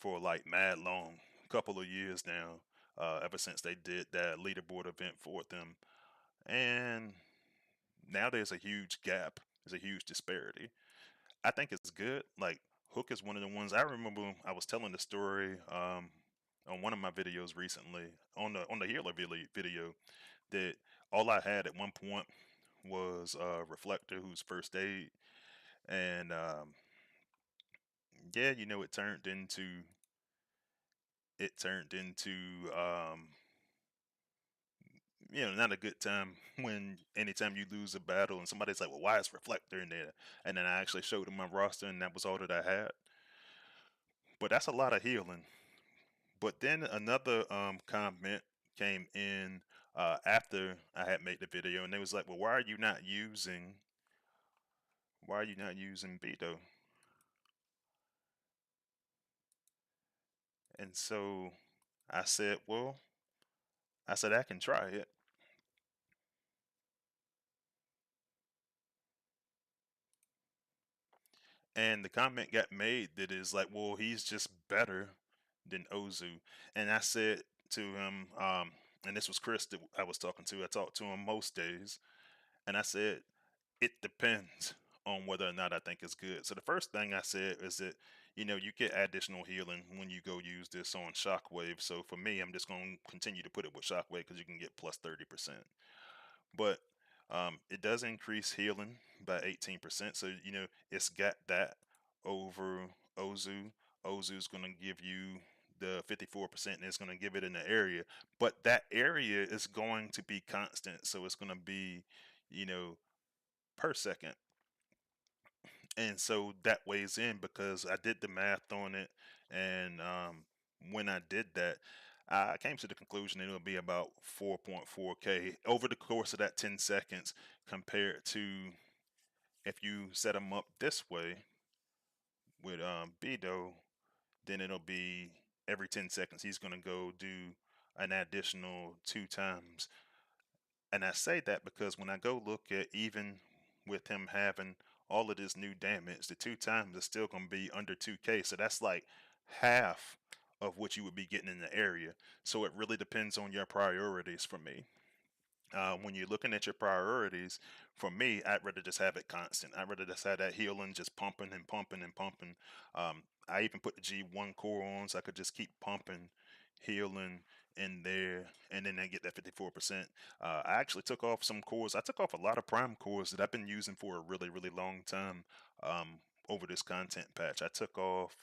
for like mad long, couple of years now, ever since they did that leaderboard event for them. And now there's a huge gap, there's a huge disparity. I think it's good. Like, Hook is one of the ones I remember. I was telling the story on one of my videos recently, on the healer video, that all I had at one point was Reflector, who's first aid, and yeah, it turned into not a good time when anytime you lose a battle and somebody's like, well, why is Reflector in there? And then I actually showed them my roster, and that was all that I had. But that's a lot of healing. But then another comment came in after I had made the video, and they was like, well, why are you not using Bido? And so I said, well, I can try it. And the comment got made that is like, well, he's just better than Ozu. And I said to him, and this was Chris that I was talking to. I talked to him most days, and I said, it depends on whether or not I think it's good. So the first thing I said is that you get additional healing when you go use this on Shockwave. So for me, I'm just going to continue to put it with Shockwave because you can get plus 30%. But it does increase healing by 18%. So it's got that over Ozu. Ozu's going to give you the 54%, and it's going to give it in the area. But that area is going to be constant. So it's going to be, you know, per second. And so that weighs in because I did the math on it, and when I did that, I came to the conclusion that it'll be about 4.4k over the course of that 10 seconds, compared to if you set them up this way with Bido, then it'll be every 10 seconds he's going to go do an additional 2 times. And I say that because when I go look at, even with him having all of this new damage, the 2 times is still going to be under 2k. So that's like half of what you would be getting in the area. So it really depends on your priorities for me. When you're looking at your priorities, for me, I'd rather just have it constant. I'd rather just have that healing just pumping and pumping and pumping. I even put the G1 core on so I could just keep pumping, healing in there, and then I get that 54%. I actually took off some cores. I took off a lot of prime cores that I've been using for a really, really long time over this content patch. I took off.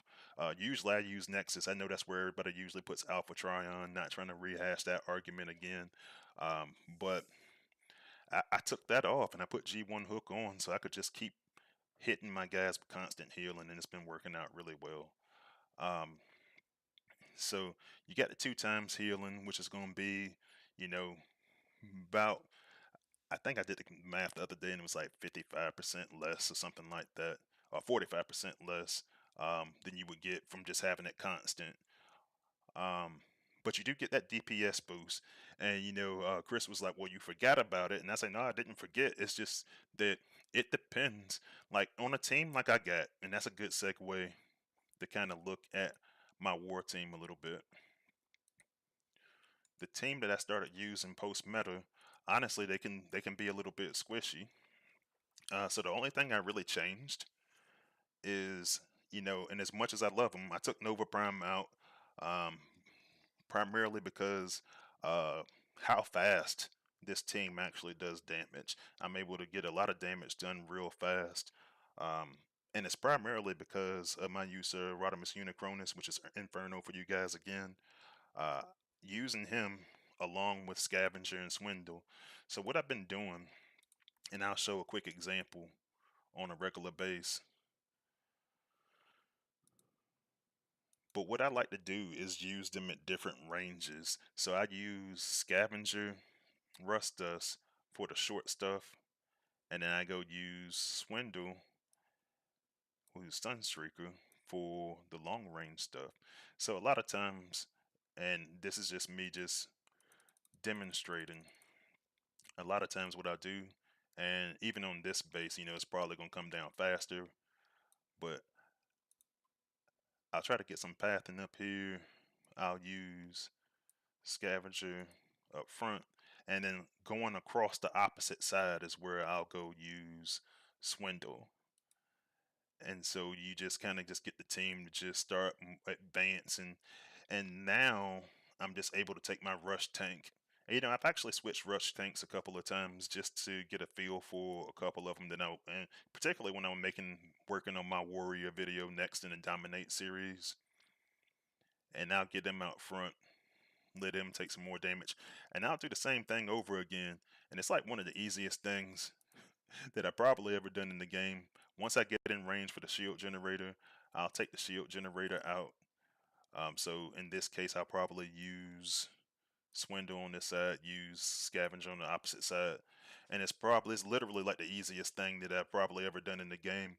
Usually I use Nexus. I know that's where everybody usually puts Alpha Trion. Not trying to rehash that argument again. But I took that off and I put G1 hook on so I could just keep hitting my guys with constant healing, and it's been working out really well. Um, so you got the 2 times healing, which is going to be, you know, about, I think I did the math the other day and it was like 55% less or something like that, or 45% less than you would get from just having it constant. Um, but you do get that DPS boost. And Chris was like, "Well, you forgot about it," and I say, "No, I didn't forget. It's just that it depends. Like on a team like I got, and that's a good segue to kind of look at my war team a little bit. The team that I started using post meta, honestly, they can be a little bit squishy. So the only thing I really changed is, and as much as I love them, I took Nova Prime out. Um, Primarily because uh, how fast this team actually does damage. I'm able to get a lot of damage done real fast. Um, and it's primarily because of my use of Rodimus Unicronus, which is Inferno for you guys again. Uh, Using him along with Scavenger and Swindle. So what I've been doing, and I'll show a quick example on a regular base. But what I like to do is use them at different ranges. So I use Scavenger, Rust Dust for the short stuff, and then I go use Swindle, who's Sunstreaker, for the long range stuff. So a lot of times, and this is just me just demonstrating, a lot of times what I do, and even on this base, it's probably going to come down faster, but I'll try to get some pathing up here. I'll use Scavenger up front, and then going across the opposite side is where I'll go use Swindle. And so you just kind of just get the team to just start advancing, and now I'm just able to take my rush tank. I've actually switched rush tanks a couple of times just to get a feel for a couple of them that and particularly when I'm working on my warrior video next in the dominate series, and I'll get them out front, let him take some more damage, and I'll do the same thing over again. And it's like one of the easiest things that I've probably ever done in the game. Once I get in range for the shield generator, I'll take the shield generator out. So in this case, I'll probably use Swindle on this side, use Scavenger on the opposite side, and it's literally like the easiest thing that I've probably ever done in the game.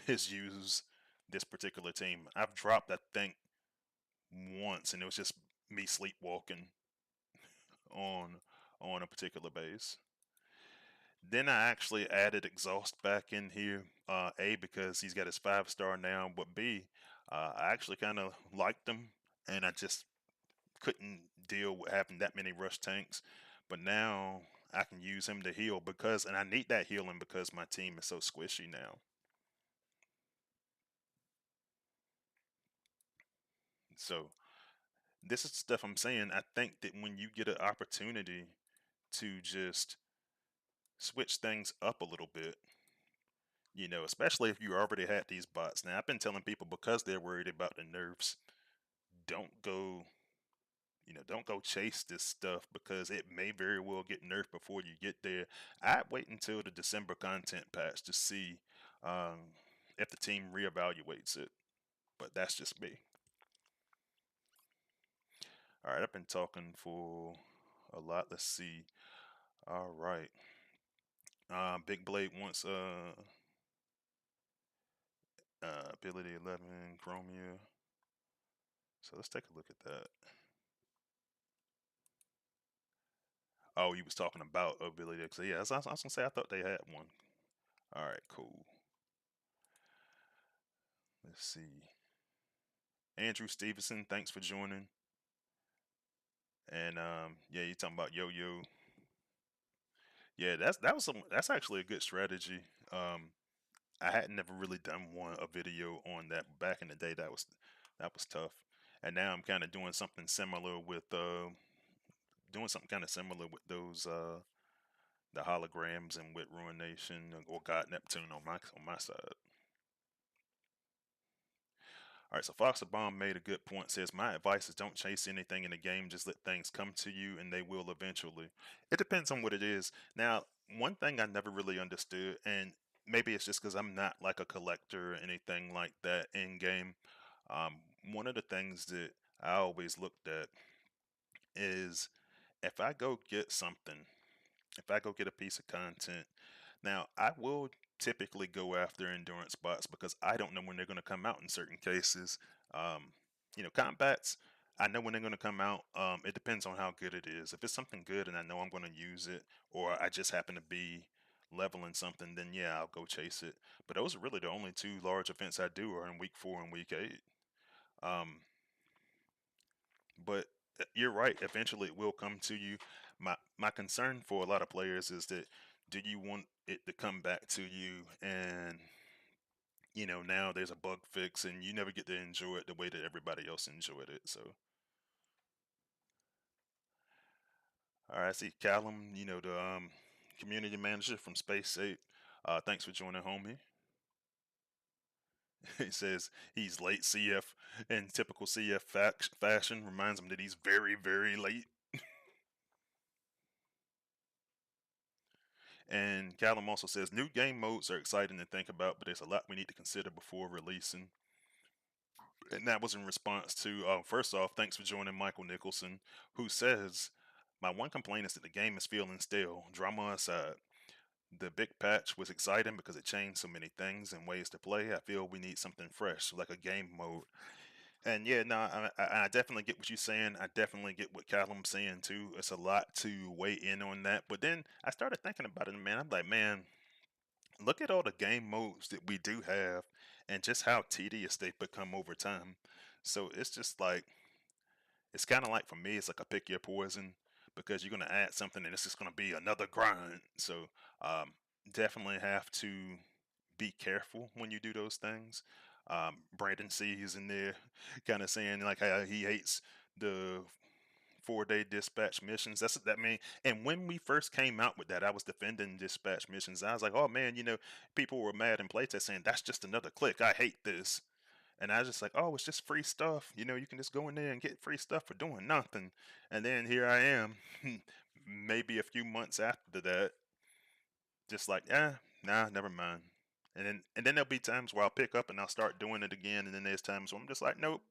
Is use this particular team. I've dropped, I think, once, and it was just me sleepwalking on a particular base. Then I actually added exhaust back in here. A, because he's got his 5-star now, but B, I actually kind of liked him, and I just couldn't deal with having that many rush tanks. But now I can use him to heal and I need that healing because my team is so squishy now. So this is stuff I'm saying. I think that when you get an opportunity to just switch things up a little bit, especially if you already had these bots. Now, I've been telling people because they're worried about the nerfs, don't go, don't go chase this stuff because it may very well get nerfed before you get there. I'd wait until the December content patch to see if the team reevaluates it, but that's just me. All right, I've been talking for a lot. Let's see. All right. Big Blade wants ability 11 Chromia. So let's take a look at that. Oh, you was talking about ability. So yeah, I was gonna say I thought they had one. All right, cool. Let's see. Andrew Stevenson, thanks for joining. And yeah, you talking about yo-yo. Yeah, that's actually a good strategy. Um, I hadn't never really done a video on that back in the day. That was tough. And now I'm kind of doing something kind of similar with those the holograms and with Ruination or God Neptune on my side. All right, so Foster Bomb made a good point. Says my advice is don't chase anything in the game. Just let things come to you, and they will eventually. It depends on what it is. Now, one thing I never really understood, and maybe it's just because I'm not like a collector or anything like that in game. Um, One of the things that I always looked at is if I go get something, if I go get a piece of content. Now, I will typically go after endurance bots because I don't know when they're going to come out in certain cases. Combats, I know when they're going to come out. It depends on how good it is. If it's something good and I know I'm going to use it, or I just happen to be leveling something, then yeah, I'll go chase it. But those are really the only two large events I do are in week 4 and week 8. Um, but you're right. Eventually, it will come to you. My concern for a lot of players is that do you want it to come back to you and now there's a bug fix and you never get to enjoy it the way that everybody else enjoyed it. So All right, I see Callum, the community manager from Space 8. Thanks for joining, homie. He says he's late CF in typical CF fashion. Reminds him that he's very, very late. And Callum also says new game modes are exciting to think about, but there's a lot we need to consider before releasing. And that was in response to, first off, thanks for joining Michael Nicholson, who says, my one complaint is that the game is feeling stale. Drama aside, the big patch was exciting because it changed so many things and ways to play. I feel we need something fresh, like a game mode. And yeah, no, I definitely get what you're saying. I definitely get what Callum's saying too. It's a lot to weigh in on that. But then I started thinking about it, man. I'm like, man, look at all the game modes that we do have and just how tedious they've become over time. So it's just like, it's kind of like for me, it's like a pick your poison because you're going to add something and it's just going to be another grind. So um, definitely have to be careful when you do those things. Brandon C is in there kind of saying like how he hates the 4-day dispatch missions. That's that mean. And when we first came out with that, I was defending dispatch missions. I was like, oh man, people were mad in playtest saying that's just another click. I hate this. And I was just like, oh, it's just free stuff. You can just go in there and get free stuff for doing nothing. And then here I am, maybe a few months after that, just like, nah, never mind. And then there'll be times where I'll pick up and I'll start doing it again. And then there's times where I'm just like, nope.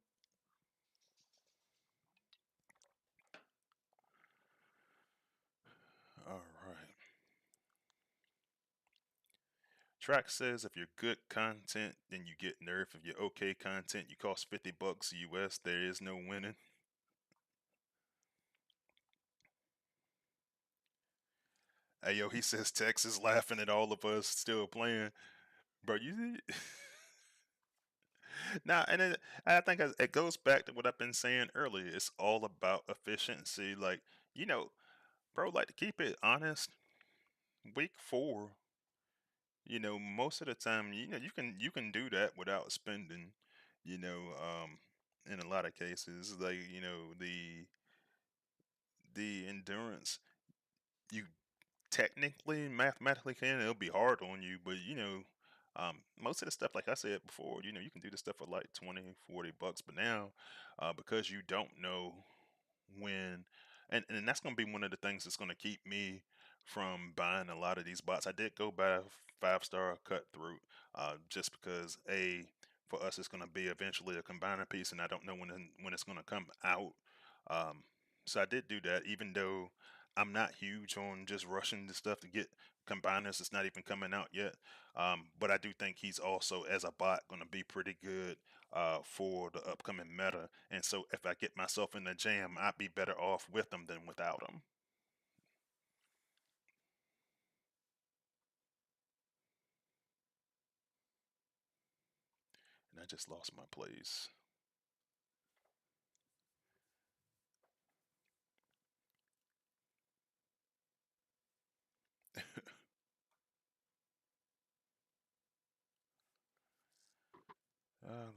All right. Track says if you're good content, then you get nerf. If you're okay content, you cost $50 US. There is no winning. Hey yo, he says Texas laughing at all of us still playing. Bro, you now, and I think it goes back to what I've been saying earlier. It's all about efficiency. Like, you know, bro, like to keep it honest, week 4, most of the time, you can do that without spending, you know, in a lot of cases, like, the endurance, you technically mathematically can. It'll be hard on you, but most of the stuff, like I said before, you can do this stuff for like 20, $40. But now, because you don't know when, and that's going to be one of the things that's going to keep me from buying a lot of these bots. I did go buy a 5-star cut through, just because for us it's going to be eventually a combiner piece, and I don't know when it's going to come out. Um, so I did do that, even though I'm not huge on just rushing the stuff to get combiners. It's not even coming out yet. But I do think he's also, as a bot, going to be pretty good for the upcoming meta. And so if I get myself in the jam, I'd be better off with him than without him. And I just lost my place.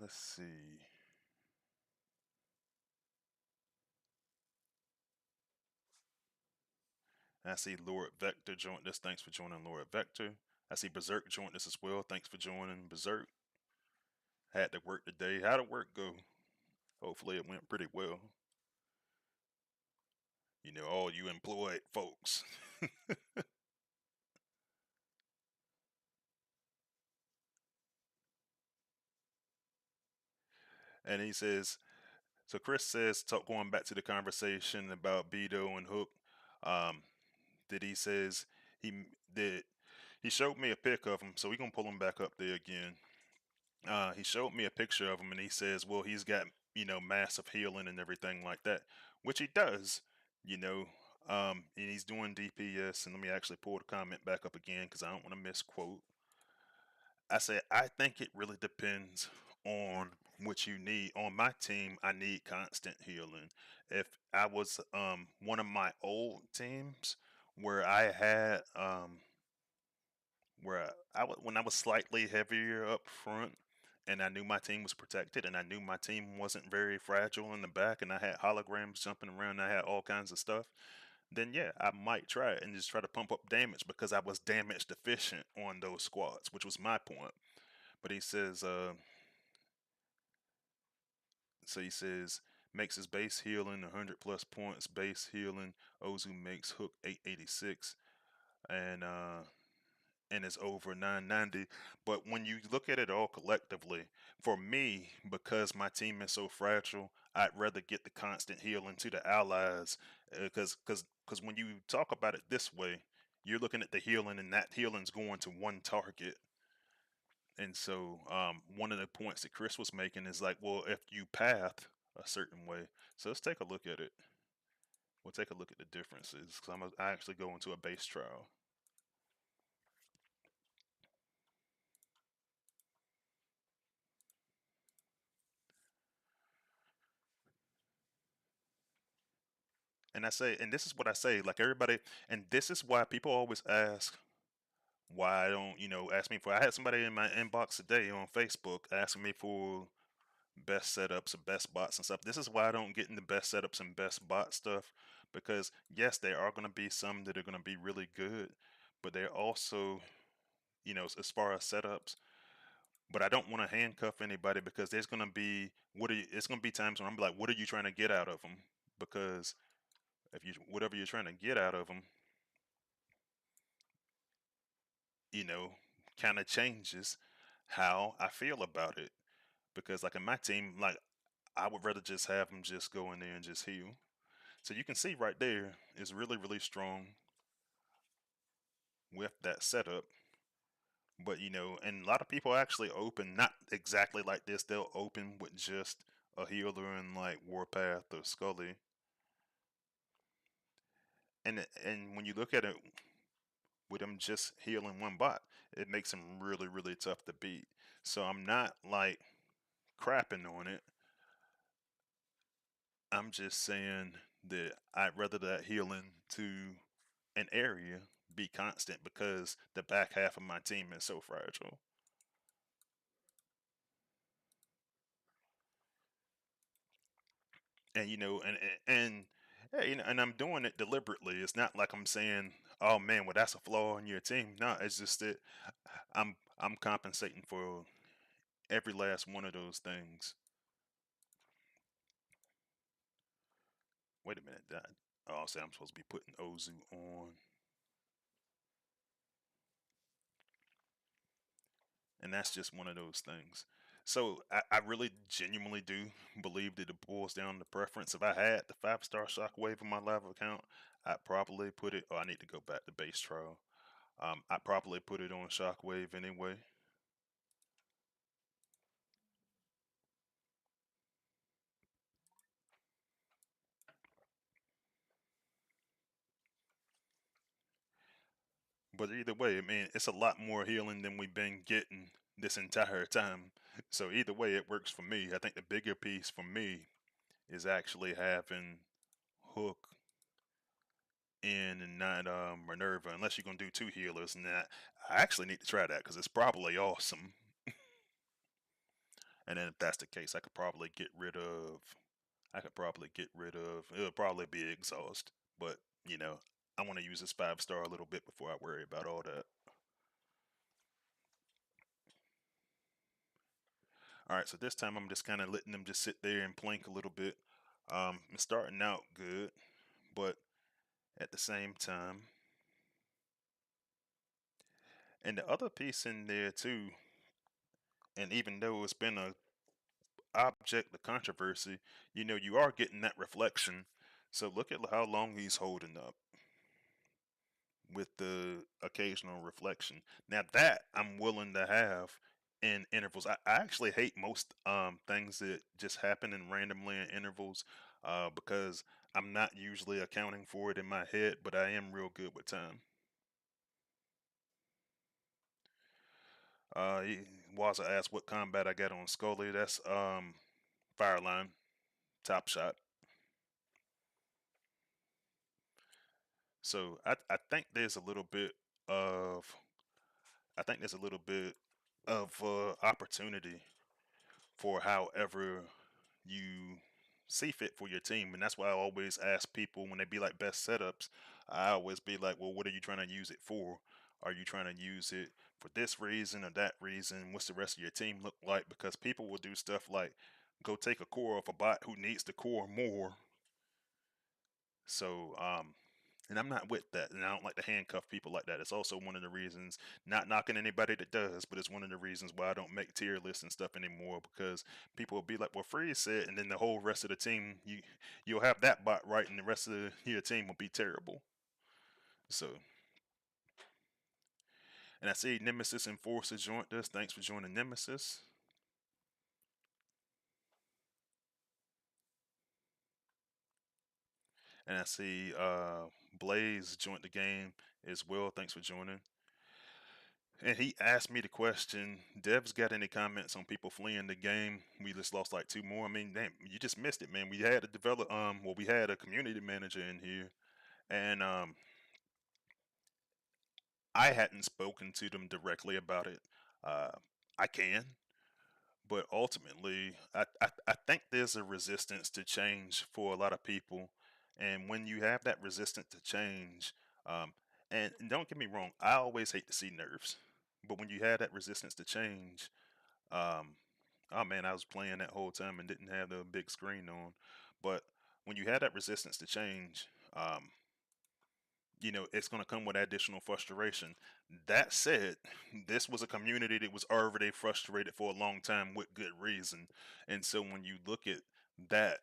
Let's see. I see Lord Vector joined us. Thanks for joining, Lord Vector. I see Berserk joined us as well. Thanks for joining, Berserk. Had to work today. How did work go? Hopefully it went pretty well. All you employed folks. And he says, so Chris says, going back to the conversation about Bido and Hook, um, that he says he that he showed me a pic of him, so we gonna pull him back up there again. He showed me a picture of him, and he says, well, he's got massive healing and everything like that, which he does, you know. And he's doing DPS, and let me actually pull the comment back up again because I don't want to misquote. I said, I think it really depends on what you need. On my team, I need constant healing. If I was one of my old teams where I had when I was slightly heavier up front and I knew my team was protected and I knew my team wasn't very fragile in the back and I had holograms jumping around, I had all kinds of stuff, then yeah, I might try it and just try to pump up damage because I was damage deficient on those squads, which was my point. But he says, so he says, makes his base healing 100 plus points, base healing. Ozu makes hook 886, and it's over 990. But when you look at it all collectively, for me, because my team is so fragile, I'd rather get the constant healing to the allies, because when you talk about it this way, you're looking at the healing, and that healing's going to one target. And so, one of the points that Chris was making is like, well, if you path a certain way, so let's take a look at it. We'll take a look at the differences, because I actually go into a base trial. And I say, and this is what I say, like everybody, and this is why people always ask why I don't, ask me for. I had somebody in my inbox today on Facebook asking me for best setups and best bots and stuff. This is why I don't get into best setups and best bot stuff, because yes, there are going to be some that are going to be really good, but they're also, as far as setups. But I don't want to handcuff anybody, because there's going to be it's going to be times when I'm like, what are you trying to get out of them? Because if you whatever you're trying to get out of them, you know, kind of changes how I feel about it. Because like in my team, like I would rather just have them just go in there and just heal. So you can see right there is really really strong with that setup. But and a lot of people actually open not exactly like this. They'll open with just a healer and like Warpath or Scully. And when you look at it with them just healing one bot, it makes them really really tough to beat. So I'm not like crapping on it. I'm just saying that I'd rather that healing to an area be constant, because the back half of my team is so fragile. And yeah, and I'm doing it deliberately. It's not like I'm saying, "Oh man, well that's a flaw in your team." No, it's just that I'm compensating for every last one of those things. Wait a minute, oh, say I'm supposed to be putting Ozu on. And that's just one of those things. So I really genuinely do believe that it boils down to preference. If I had the 5-star Shockwave in my live account, I'd probably put it. Oh, I need to go back to base trial. I'd probably put it on Shockwave anyway. But either way, I mean, it's a lot more healing than we've been getting this entire time. So either way, it works for me. I think the bigger piece for me is actually having Hook in and not Minerva, unless you're gonna do two healers. And that I actually need to try that because it's probably awesome. And then if that's the case, I could probably get rid of. I could probably get rid of. It'll probably be exhaust, but I want to use this 5-star a little bit before I worry about all that. All right, so this time I'm just kind of letting them just sit there and plank a little bit. It's starting out good, but at the same time, and the other piece in there too, and even though it's been a object of controversy, you are getting that reflection. So look at how long he's holding up with the occasional reflection. Now that I'm willing to have in intervals. I actually hate most things that just happen in randomly in intervals, because I'm not usually accounting for it in my head, but I am real good with time. He was asked what combat I got on Scully. That's Fireline, top shot. So I think there's a little bit of I think there's a little bit of opportunity for however you see fit for your team. And that's why I always ask people when they be like best setups, I always be like, well, what are you trying to use it for? Are you trying to use it for this reason or that reason? What's the rest of your team look like? Because people will do stuff like go take a core off a bot who needs the core more. So, and I'm not with that, and I don't like to handcuff people like that. It's also one of the reasons, not knocking anybody that does, but it's one of the reasons why I don't make tier lists and stuff anymore, because people will be like, well, Freeze said, and then the whole rest of the team, you'll have that bot right, and the rest of your team will be terrible. So, and I see Nemesis Enforcer joined us. Thanks for joining, Nemesis. And I see Blaze joined the game as well. Thanks for joining. And he asked me the question, Dev's got any comments on people fleeing the game? We just lost like 2 more. I mean, damn, you just missed it, man. We had a we had a community manager in here, and I hadn't spoken to them directly about it. Uh, I can, but ultimately, I think there's a resistance to change for a lot of people. And when you have that resistance to change, um, and don't get me wrong, I always hate to see nerfs. But when you have that resistance to change, um, oh man, I was playing that whole time and didn't have the big screen on. But when you have that resistance to change, it's going to come with additional frustration. That said, this was a community that was already frustrated for a long time with good reason. And so when you look at that,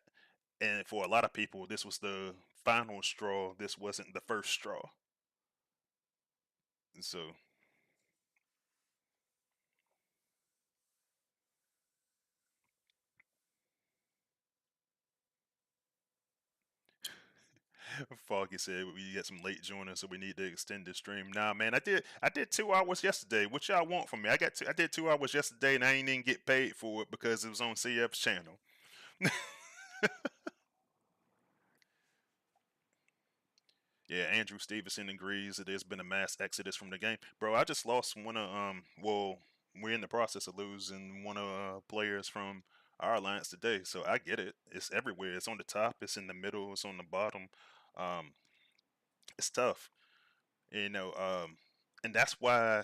and for a lot of people, this was the final straw, this wasn't the first straw. So Foggy said we got some late joiners, so we need to extend the stream. Nah, man, I did 2 hours yesterday. What y'all want from me? I did 2 hours yesterday, and I ain't even get paid for it because it was on CF's channel. Yeah, Andrew Stevenson agrees that there's been a mass exodus from the game. Bro, I just lost one of well, we're in the process of losing one of players from our alliance today, so I get it. It's everywhere. It's on the top, it's in the middle, it's on the bottom. Um, it's tough, you know. And that's why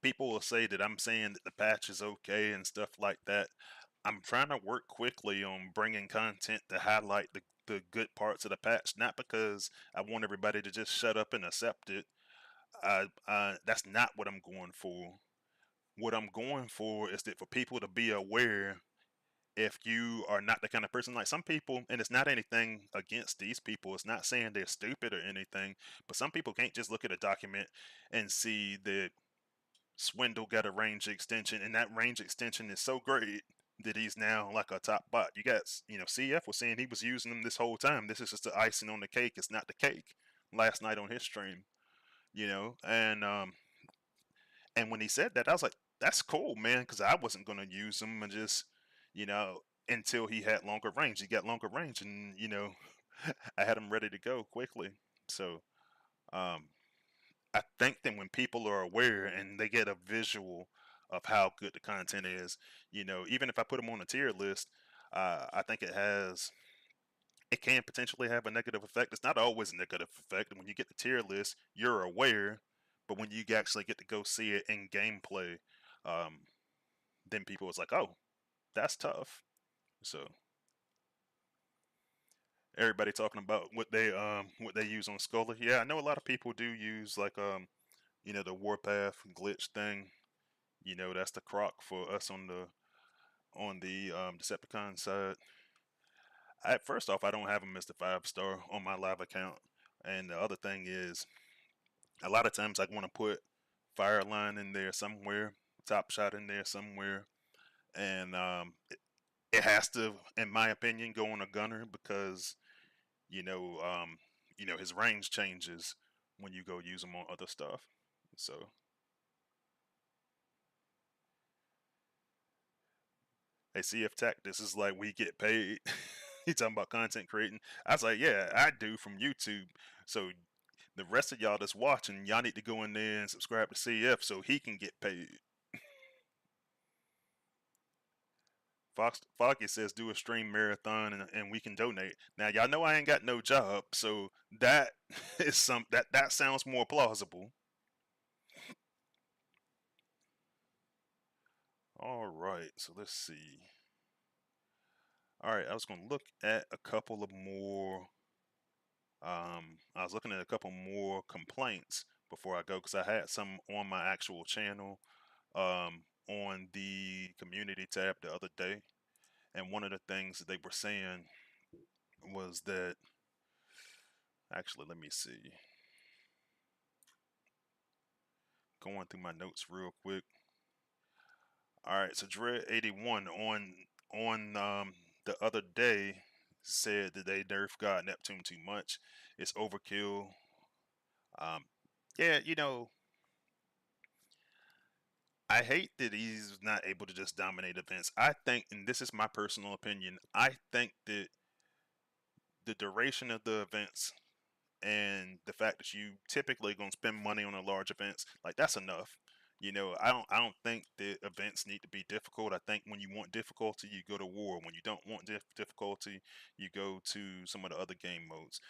people will say that I'm saying that the patch is okay and stuff like that. I'm trying to work quickly on bringing content to highlight the good parts of the patch, not because I want everybody to just shut up and accept it. That's not what I'm going for. What I'm going for is that for people to be aware, if you are not the kind of person like some people, and it's not anything against these people, it's not saying they're stupid or anything, but some people can't just look at a document and see that Swindle got a range extension, and that range extension is so great that he's now like a top bot. You got, CF was saying he was using them this whole time. This is just the icing on the cake. It's not the cake. Last night on his stream, and when he said that, I was like, that's cool, man, because I wasn't gonna use him and just, you know, until he had longer range. He got longer range, and I had him ready to go quickly. So, um, I think that when people are aware and they get a visual of how good the content is, even if I put them on a tier list, I think it can potentially have a negative effect. It's not always a negative effect. When you get the tier list, you're aware, but when you actually get to go see it in gameplay, um, then people is like, oh, that's tough. So everybody talking about what they use on Scholar. Yeah, I know a lot of people do use like the Warpath glitch thing. That's the croc for us on the Decepticon side. First off, I don't have him as the 5-star on my live account, and the other thing is, a lot of times I want to put Fireline in there somewhere, Top Shot in there somewhere, and it has to, in my opinion, go on a gunner because you know, um, his range changes when you go use him on other stuff. So, hey, CF Tech, this is like we get paid. He talking about content creating. I was like, yeah, I do from YouTube. So the rest of y'all that's watching, y'all need to go in there and subscribe to CF so he can get paid. Foggy says do a stream marathon and we can donate. Now y'all know I ain't got no job, so that is that sounds more plausible. All right, so let's see. All right, I was gonna look at a couple of more. I was looking at a couple more complaints before I go because I had some on my actual channel, on the community tab the other day, and one of the things that they were saying was that. Actually, let me see. Going through my notes real quick. All right, so Dread81 on the other day said that they nerfed God Neptune too much. It's overkill. Um, yeah, I hate that he's not able to just dominate events. I think, and this is my personal opinion, I think that the duration of the events and the fact that you typically gonna spend money on a large events, like that's enough. I don't think that events need to be difficult. I think when you want difficulty, you go to war. When you don't want difficulty, you go to some of the other game modes.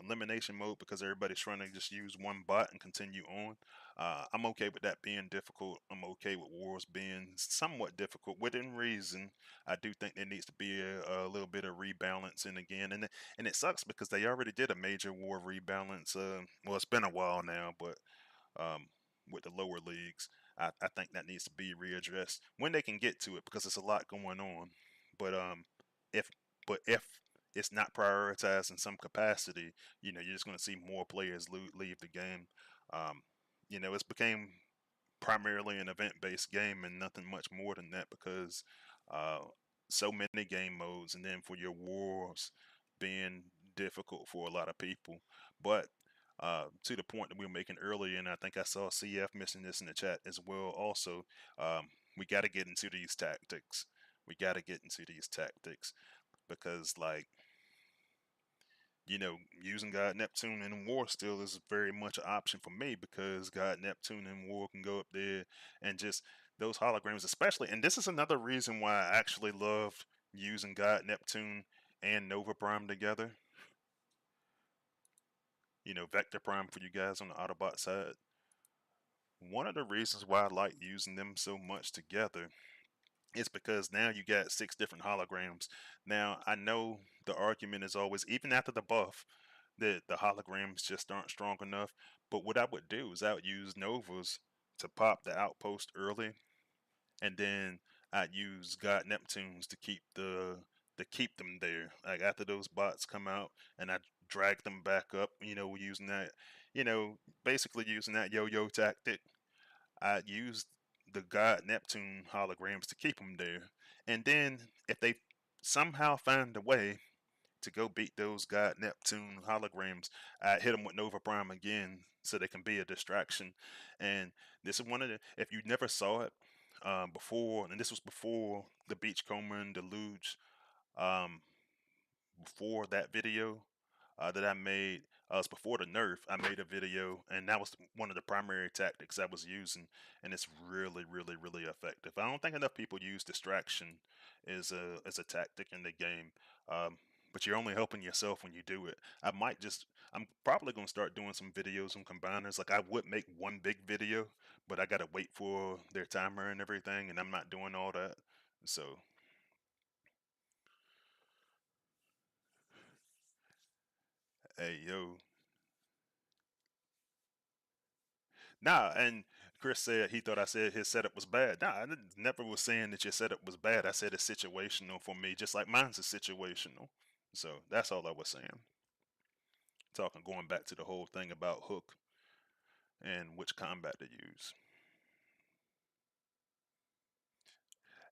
Elimination mode, because everybody's trying to just use one bot and continue on. I'm okay with that being difficult. I'm okay with wars being somewhat difficult within reason. I do think there needs to be a little bit of rebalancing again, and it sucks because they already did a major war rebalance. Well, it's been a while now, but um, with the lower leagues, I think that needs to be readdressed when they can get to it because it's a lot going on. But if if it's not prioritized in some capacity, you're just going to see more players leave the game. Um, it's became primarily an event-based game and nothing much more than that because uh, so many game modes, and then for your wars being difficult for a lot of people. But to the point that we were making earlier, and I think I saw CF missing this in the chat as well. Also, we got to get into these tactics. We got to get into these tactics because, like, using God Neptune in war still is very much an option for me because God Neptune in war can go up there and just those holograms, especially. And this is another reason why I actually loved using God Neptune and Nova Prime together. Vector Prime for you guys on the Autobot side. One of the reasons why I like using them so much together is because now you got 6 different holograms. Now, I know the argument is always, even after the buff, that the holograms just aren't strong enough. But what I would do is I would use Novas to pop the outpost early, and then I'd use God Neptunes to keep them there. Like after those bots come out, and I drag them back up. Using that, basically using that yo-yo tactic. I used the God Neptune holograms to keep them there. And then if they somehow find a way to go beat those God Neptune holograms, I hit them with Nova Prime again so they can be a distraction. And this is one of the, if you never saw it before, and this was before the Beachcomber and Deluge, um, before that video that I made. It's before the nerf. I made a video, and that was one of the primary tactics I was using, and it's really, really, really effective. I don't think enough people use distraction as a tactic in the game, but you're only helping yourself when you do it. I'm probably gonna start doing some videos on combiners. Like I would make one big video, but I gotta wait for their timer and everything, and I'm not doing all that. So, hey, yo. Nah, and Chris said he thought I said his setup was bad. Nah, never was saying that your setup was bad. I said it's situational for me, just like mine's is situational. So that's all I was saying. Talking, going back to the whole thing about hook and which combat to use.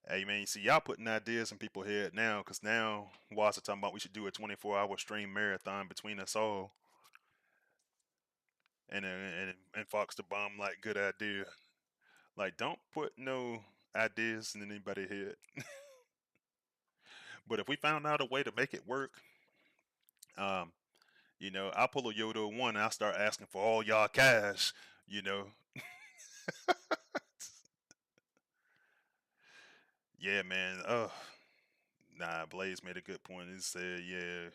Hey man, see y'all putting ideas in people's head now, cause now Watts are talking about we should do a 24-hour stream marathon between us all, and Fox the Bomb like good idea. Like don't put no ideas in anybody's head. But if we found out a way to make it work, um, I'll pull a Yodo one and I'll start asking for all y'all cash, you know. Yeah, man. Nah, Blaze made a good point. He said, yeah,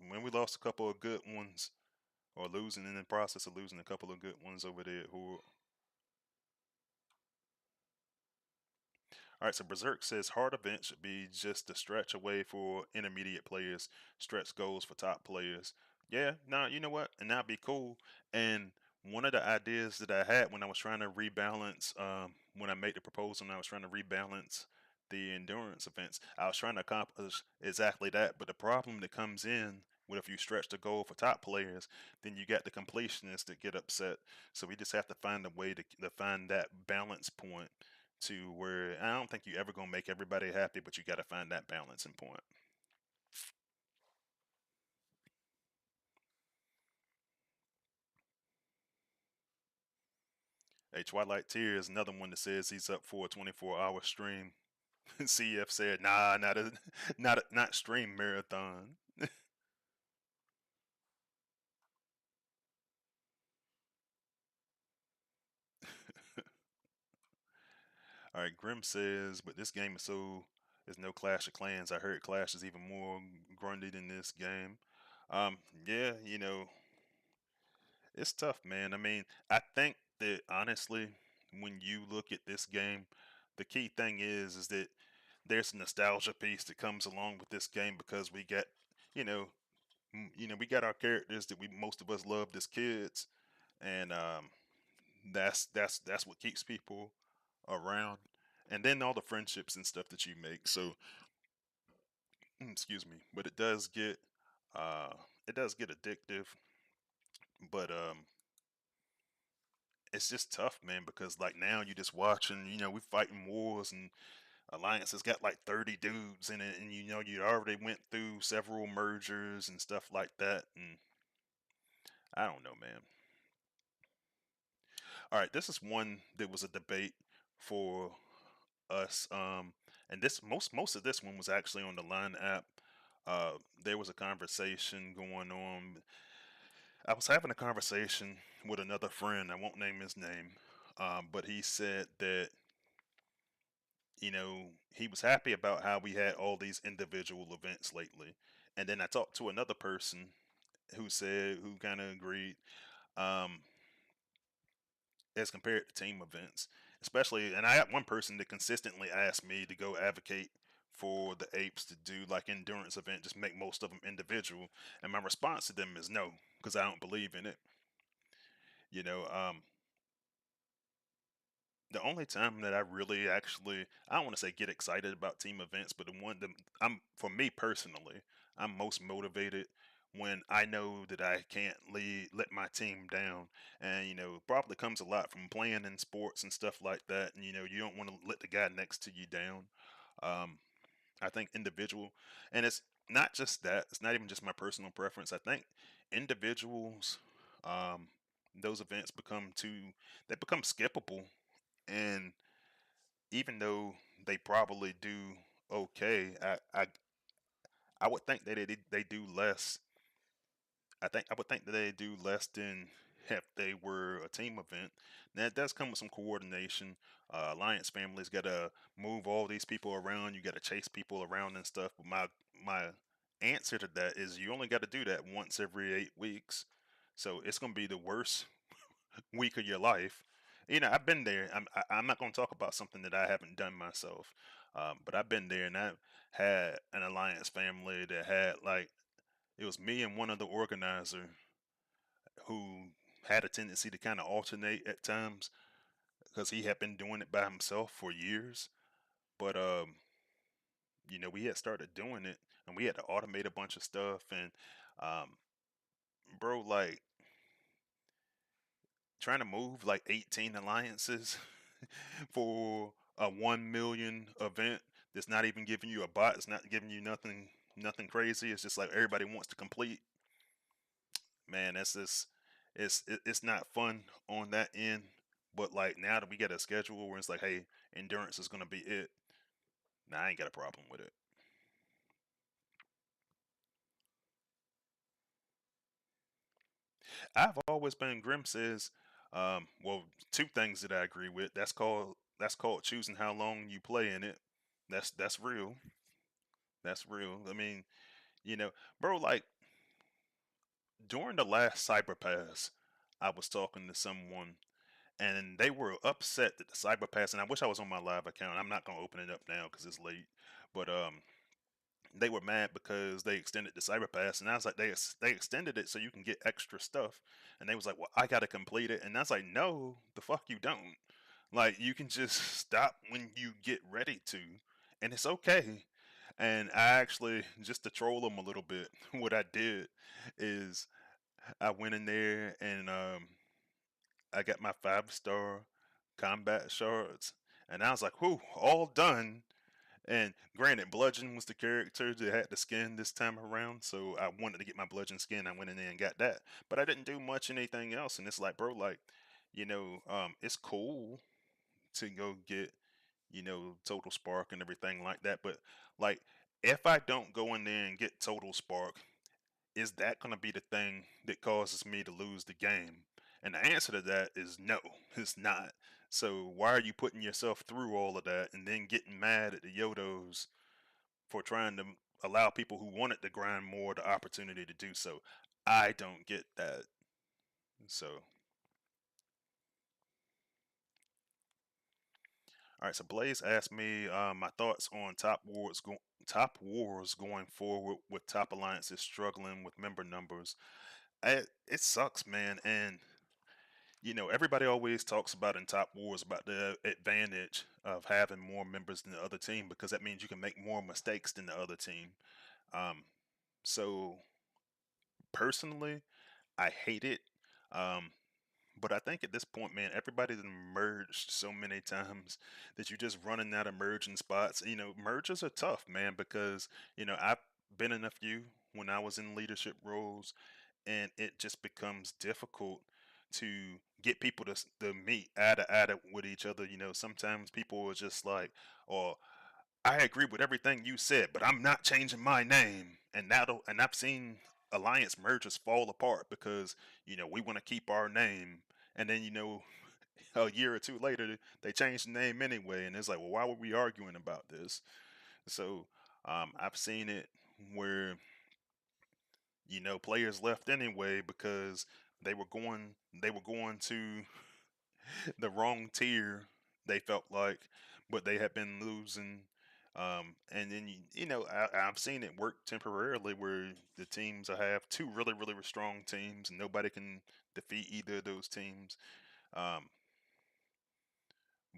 when we lost a couple of good ones, or losing in the process of losing a couple of good ones over there who. All right, so Berserk says hard events should be just a stretch away for intermediate players, stretch goals for top players. Yeah, nah, you know what? And that'd be cool. And one of the ideas that I had when I was trying to rebalance, when I made the proposal and I was trying to rebalance the endurance events, I was trying to accomplish exactly that. But the problem that comes in with if you stretch the goal for top players, then you got the completionists that get upset. So we just have to find a way to find that balance point to where I don't think you ever gonna make everybody happy, but you got to find that balancing point. Hey, Twilight Tear is another one that says he's up for a 24-hour stream. CF said, "Nah, not stream marathon." All right, Grim says, "But this game is so there's no Clash of Clans. I heard Clash is even more grundy than this game." Um, yeah, it's tough, man. I mean, I think that honestly, when you look at this game, the key thing is that there's a nostalgia piece that comes along with this game because we get, you know, we got our characters that we most of us loved as kids, and that's what keeps people around, and then all the friendships and stuff that you make. So, excuse me, but uh, it does get addictive, but it's just tough, man, because like now you just watching, we fighting wars and Alliance has got like 30 dudes in it, and you already went through several mergers and stuff like that, and I don't know, man. All right, this is one that was a debate for us, and this most of this one was actually on the Line app. There was a conversation going on. I was having a conversation with another friend. I won't name his name, but he said that he was happy about how we had all these individual events lately. And then I talked to another person who kind of agreed, um, as compared to team events, especially. And I had one person that consistently asked me to go advocate for the apes to do like endurance event, just make most of them individual. And my response to them is no, because I don't believe in it. You know, the only time that I really actually, I don't want to say get excited about team events, but the one that for me personally, I'm most motivated when I know that I can't let my team down. And, probably comes a lot from playing in sports and stuff like that. And, you don't want to let the guy next to you down. Um, I think individual, and it's not just that, it's not even just my personal preference. I think individuals, um, those events they become skippable, and even though they probably do okay, I would think that they do less. I would think that they do less than if they were a team event. Now it does come with some coordination. Alliance families got to move all these people around. You got to chase people around and stuff. But my answer to that is you only got to do that once every 8 weeks. So it's gonna be the worst week of your life. I've been there. I'm not going to talk about something that I haven't done myself, but I've been there, and I've had an alliance family that had like it was me and one other organizer who had a tendency to kind of alternate at times because he had been doing it by himself for years. But we had started doing it, and we had to automate a bunch of stuff, and um, bro, like trying to move like 18 alliances for a 1 million event that's not even giving you a bot, it's not giving you nothing crazy. It's just like everybody wants to complete. Man, that's just it's not fun on that end. But like now that we get a schedule where it's like, hey, endurance is gonna be it. Nah, I ain't got a problem with it. I've always been Grim says, well, two things that I agree with. That's called choosing how long you play in it. That's real. That's real. I mean, you know, bro, like during the last Cyber Pass, I was talking to someone and they were upset that the Cyber Pass, and I wish I was on my live account. I'm not gonna open it up now because it's late. But they were mad because they extended the Cyber Pass, and I was like, they extended it so you can get extra stuff, and they was like, well, I gotta complete it, and I was like, no, the fuck you don't. Like you can just stop when you get ready to, and it's okay. And I actually, just to troll them a little bit, what I did is I went in there and I got my 5-star combat shards, and I was like, whew, all done. And granted, Bludgeon was the character that had the skin this time around, so I wanted to get my Bludgeon skin. I went in there and got that, but I didn't do much anything else. And it's like, bro, like, it's cool to go get, Total Spark and everything like that. But like, if I don't go in there and get Total Spark, is that going to be the thing that causes me to lose the game? And the answer to that is no, it's not. So why are you putting yourself through all of that and then getting mad at the Yodos for trying to allow people who wanted to grind more the opportunity to do so? I don't get that. So, all right. So Blaze asked me my thoughts on top wars going forward with top alliances struggling with member numbers. It sucks, man, and everybody always talks about in top wars about the advantage of having more members than the other team because that means you can make more mistakes than the other team. Um, so personally, I hate it. Um, but I think at this point, man, everybody's merged so many times that you're just running out of merging spots. Mergers are tough, man, because I've been in a few when I was in leadership roles, and it just becomes difficult to get people to meet eye to eye with each other. Sometimes people are just like, "Oh, I agree with everything you said, but I'm not changing my name." And I've seen alliance mergers fall apart because we want to keep our name, and then a year or two later they change the name anyway, and it's like, well, why were we arguing about this? So I've seen it where players left anyway because they were going they were going to the wrong tier, they felt like, but they had been losing. And then I've seen it work temporarily where the teams I have two really really strong teams and nobody can defeat either of those teams. Um,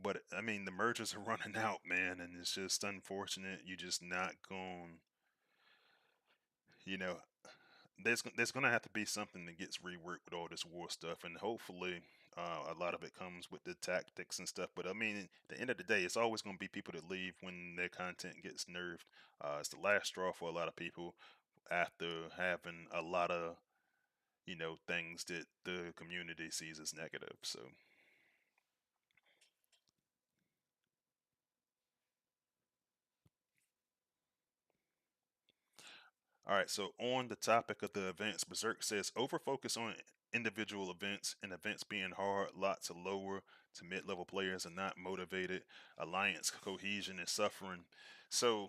but I mean the mergers are running out, man, and it's just unfortunate. You just not going, you know, there's gonna have to be something that gets reworked with all this war stuff, and hopefully, a lot of it comes with the tactics and stuff. But I mean, at the end of the day, it's always gonna be people that leave when their content gets nerfed. It's the last straw for a lot of people after having a lot of things that the community sees as negative. So, all right, so on the topic of the events, Berserk says over focus on individual events and events being hard, lots of lower to mid level players are not motivated, alliance cohesion is suffering. So,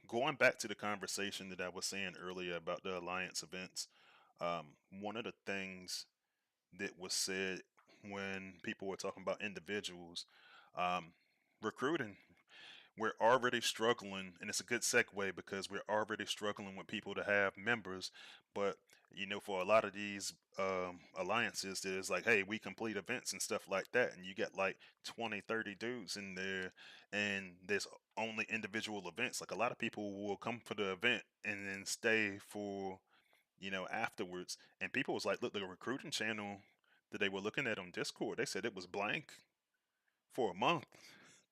going back to the conversation that I was saying earlier about the alliance events, one of the things that was said when people were talking about individuals, um, recruiting, we're already struggling, and it's a good segue because we're already struggling with people to have members. But for a lot of these alliances, there's like, hey, we complete events and stuff like that, and you get like 20, 30 dudes in there, and there's only individual events. Like a lot of people will come for the event and then stay for afterwards. And people was like, look, the recruiting channel that they were looking at on Discord, they said it was blank for a month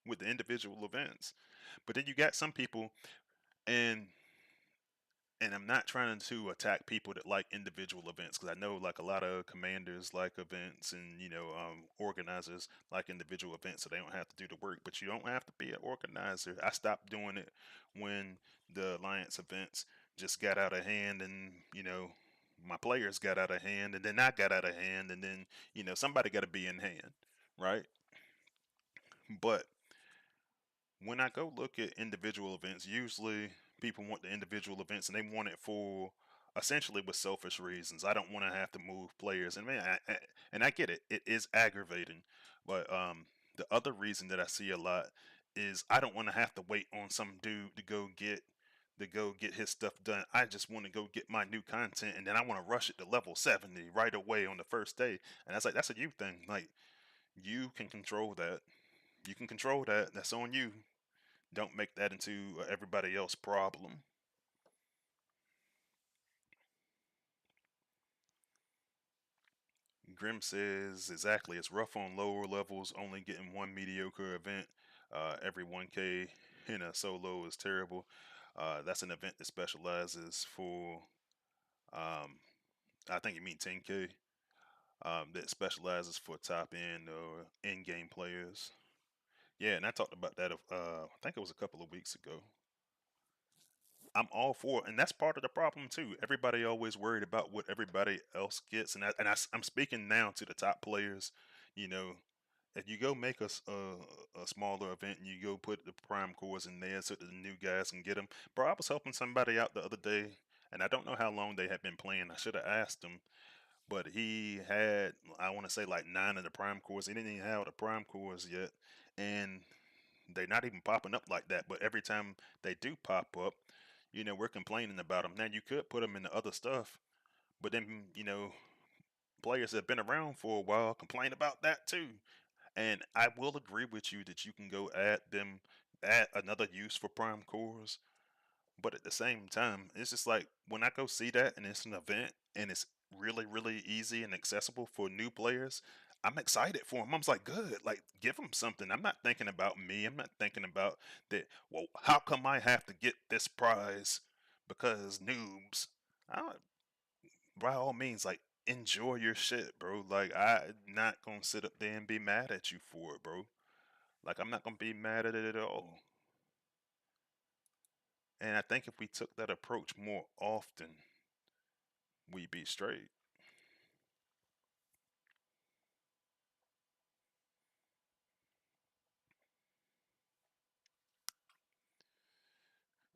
with the individual events. But then you got some people, and I'm not trying to attack people that like individual events because I know like a lot of commanders like events and organizers like individual events so they don't have to do the work. But you don't have to be an organizer. I stopped doing it when the alliance events just got out of hand, and my players got out of hand, and then I got out of hand, and then somebody got to be in hand, right? But when I go look at individual events, usually people want the individual events and they want it for essentially with selfish reasons. I don't want to have to move players, and man, and I get it. It is aggravating, but the other reason that I see a lot is I don't want to have to wait on some dude to go get his stuff done. I just want to go get my new content, and then I want to rush it to level 70 right away on the first day. And that's like that's a you thing. Like you can control that. You can control that. That's on you. Don't make that into everybody else problem. Grim says exactly. It's rough on lower levels. Only getting one mediocre event every 1K in a solo is terrible. That's an event that specializes for. Um, I think you mean 10K. That specializes for top end or in game players. Yeah, and I talked about that. I think it was a couple of weeks ago. I'm all for it, and that's part of the problem too. Everybody always worried about what everybody else gets, I'm speaking now to the top players. You know, if you go make a smaller event and you go put the prime cores in there so that the new guys can get them. Bro, I was helping somebody out the other day, and I don't know how long they had been playing. I should have asked him, but he had I want to say like 9 of the prime cores. He didn't even have the prime cores yet, and they're not even popping up like that. But every time they do pop up, we're complaining about them. Now you could put them in the other stuff, but then players that have been around for a while complain about that too. And I will agree with you that you can go add another use for prime cores. But at the same time, it's just like when I go see that and it's an event and it's really, really easy and accessible for new players, I'm excited for them. I'm just like, good, like give them something. I'm not thinking about me. I'm not thinking about that. Well, how come I have to get this prize because noobs? I, by all means, like enjoy your shit, bro. Like I'm not gonna sit up there and be mad at you for it, bro. Like I'm not gonna be mad at it at all. And I think if we took that approach more often, we'd be straight.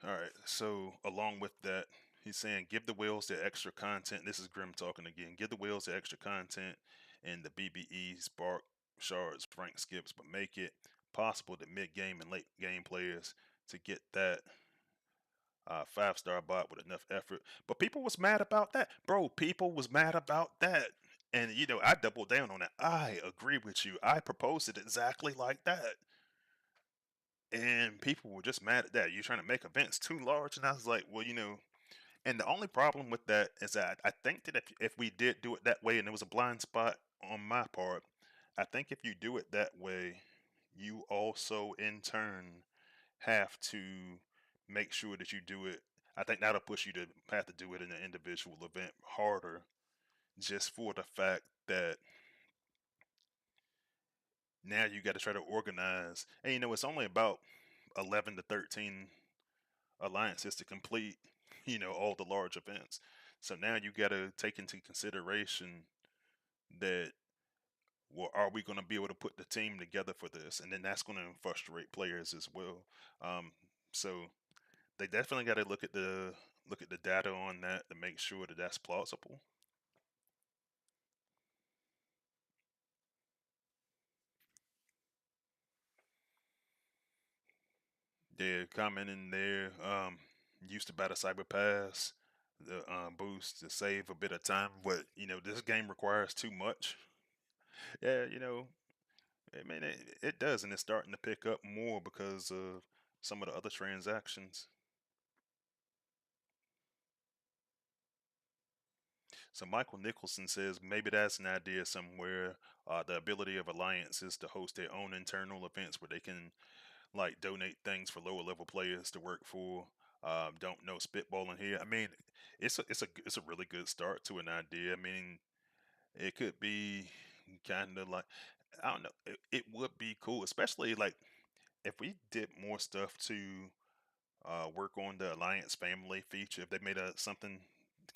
All right. So along with that, he's saying give the whales the extra content. This is Grim talking again. Give the whales the extra content and the BBE spark shards, rank skips, but make it possible to mid game and late game players to get that 5-star bot with enough effort. But people was mad about that, bro. People was mad about that. And I doubled down on that. I agree with you. I proposed it exactly like that. And people were just mad at that. You're trying to make events too large. And I was like, well, and the only problem with that is that I think that if we did do it that way and it was a blind spot on my part, I think if you do it that way, you also in turn have to make sure that you do it. I think that'll push you to have to do it in an individual event harder, just for the fact that now you got to try to organize. And it's only about 11 to 13 alliances to complete, all the large events. So now you got to take into consideration that, well, are we going to be able to put the team together for this? And then that's going to frustrate players as well. Um, so they definitely got to look at the data on that to make sure that that's plausible. Yeah, comment in there. Used to buy the Cyber Pass, the boost to save a bit of time, but this game requires too much. Yeah, I mean it does, and it's starting to pick up more because of some of the other transactions. So Michael Nicholson says maybe that's an idea somewhere. The ability of alliances to host their own internal events where they can like donate things for lower level players to work for. Don't know spitballing here. I mean, it's a really good start to an idea. I mean, it could be kind of like I don't know. It would be cool, especially like if we did more stuff to work on the alliance family feature. If they made a something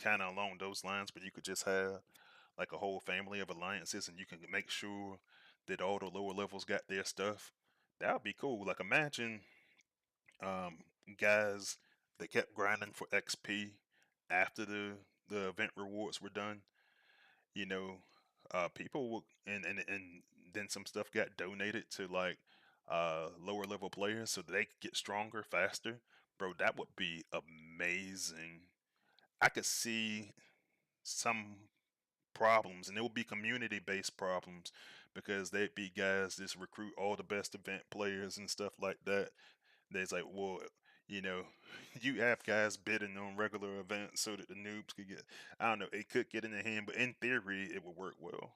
kind of along those lines, but you could just have like a whole family of alliances, and you can make sure that all the lower levels got their stuff. That would be cool. Like imagine. um, guys that kept grinding for XP after the event rewards were done. You know, people will, and then some stuff got donated to like lower level players so they could get stronger faster. Bro, that would be amazing. I could see some problems, and it will be community based problems because they'd be guys just recruit all the best event players and stuff like that. There's like, well, you know, you have guys bidding on regular events so that the noobs could get. I don't know, it could get in the hand, but in theory, it would work well.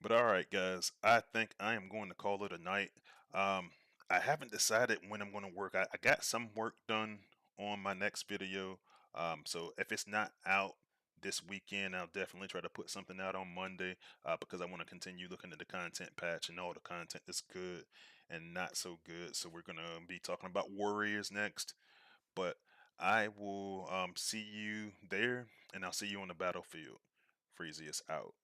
But all right, guys, I think I am going to call it a night. Um, I haven't decided when I'm going to work. I got some work done on my next video. So if it's not out this weekend, I'll definitely try to put something out on Monday because I want to continue looking at the content patch and all the content that's good and not so good. So we're going to be talking about Warriors next. But I will see you there, and I'll see you on the battlefield. Freezius out.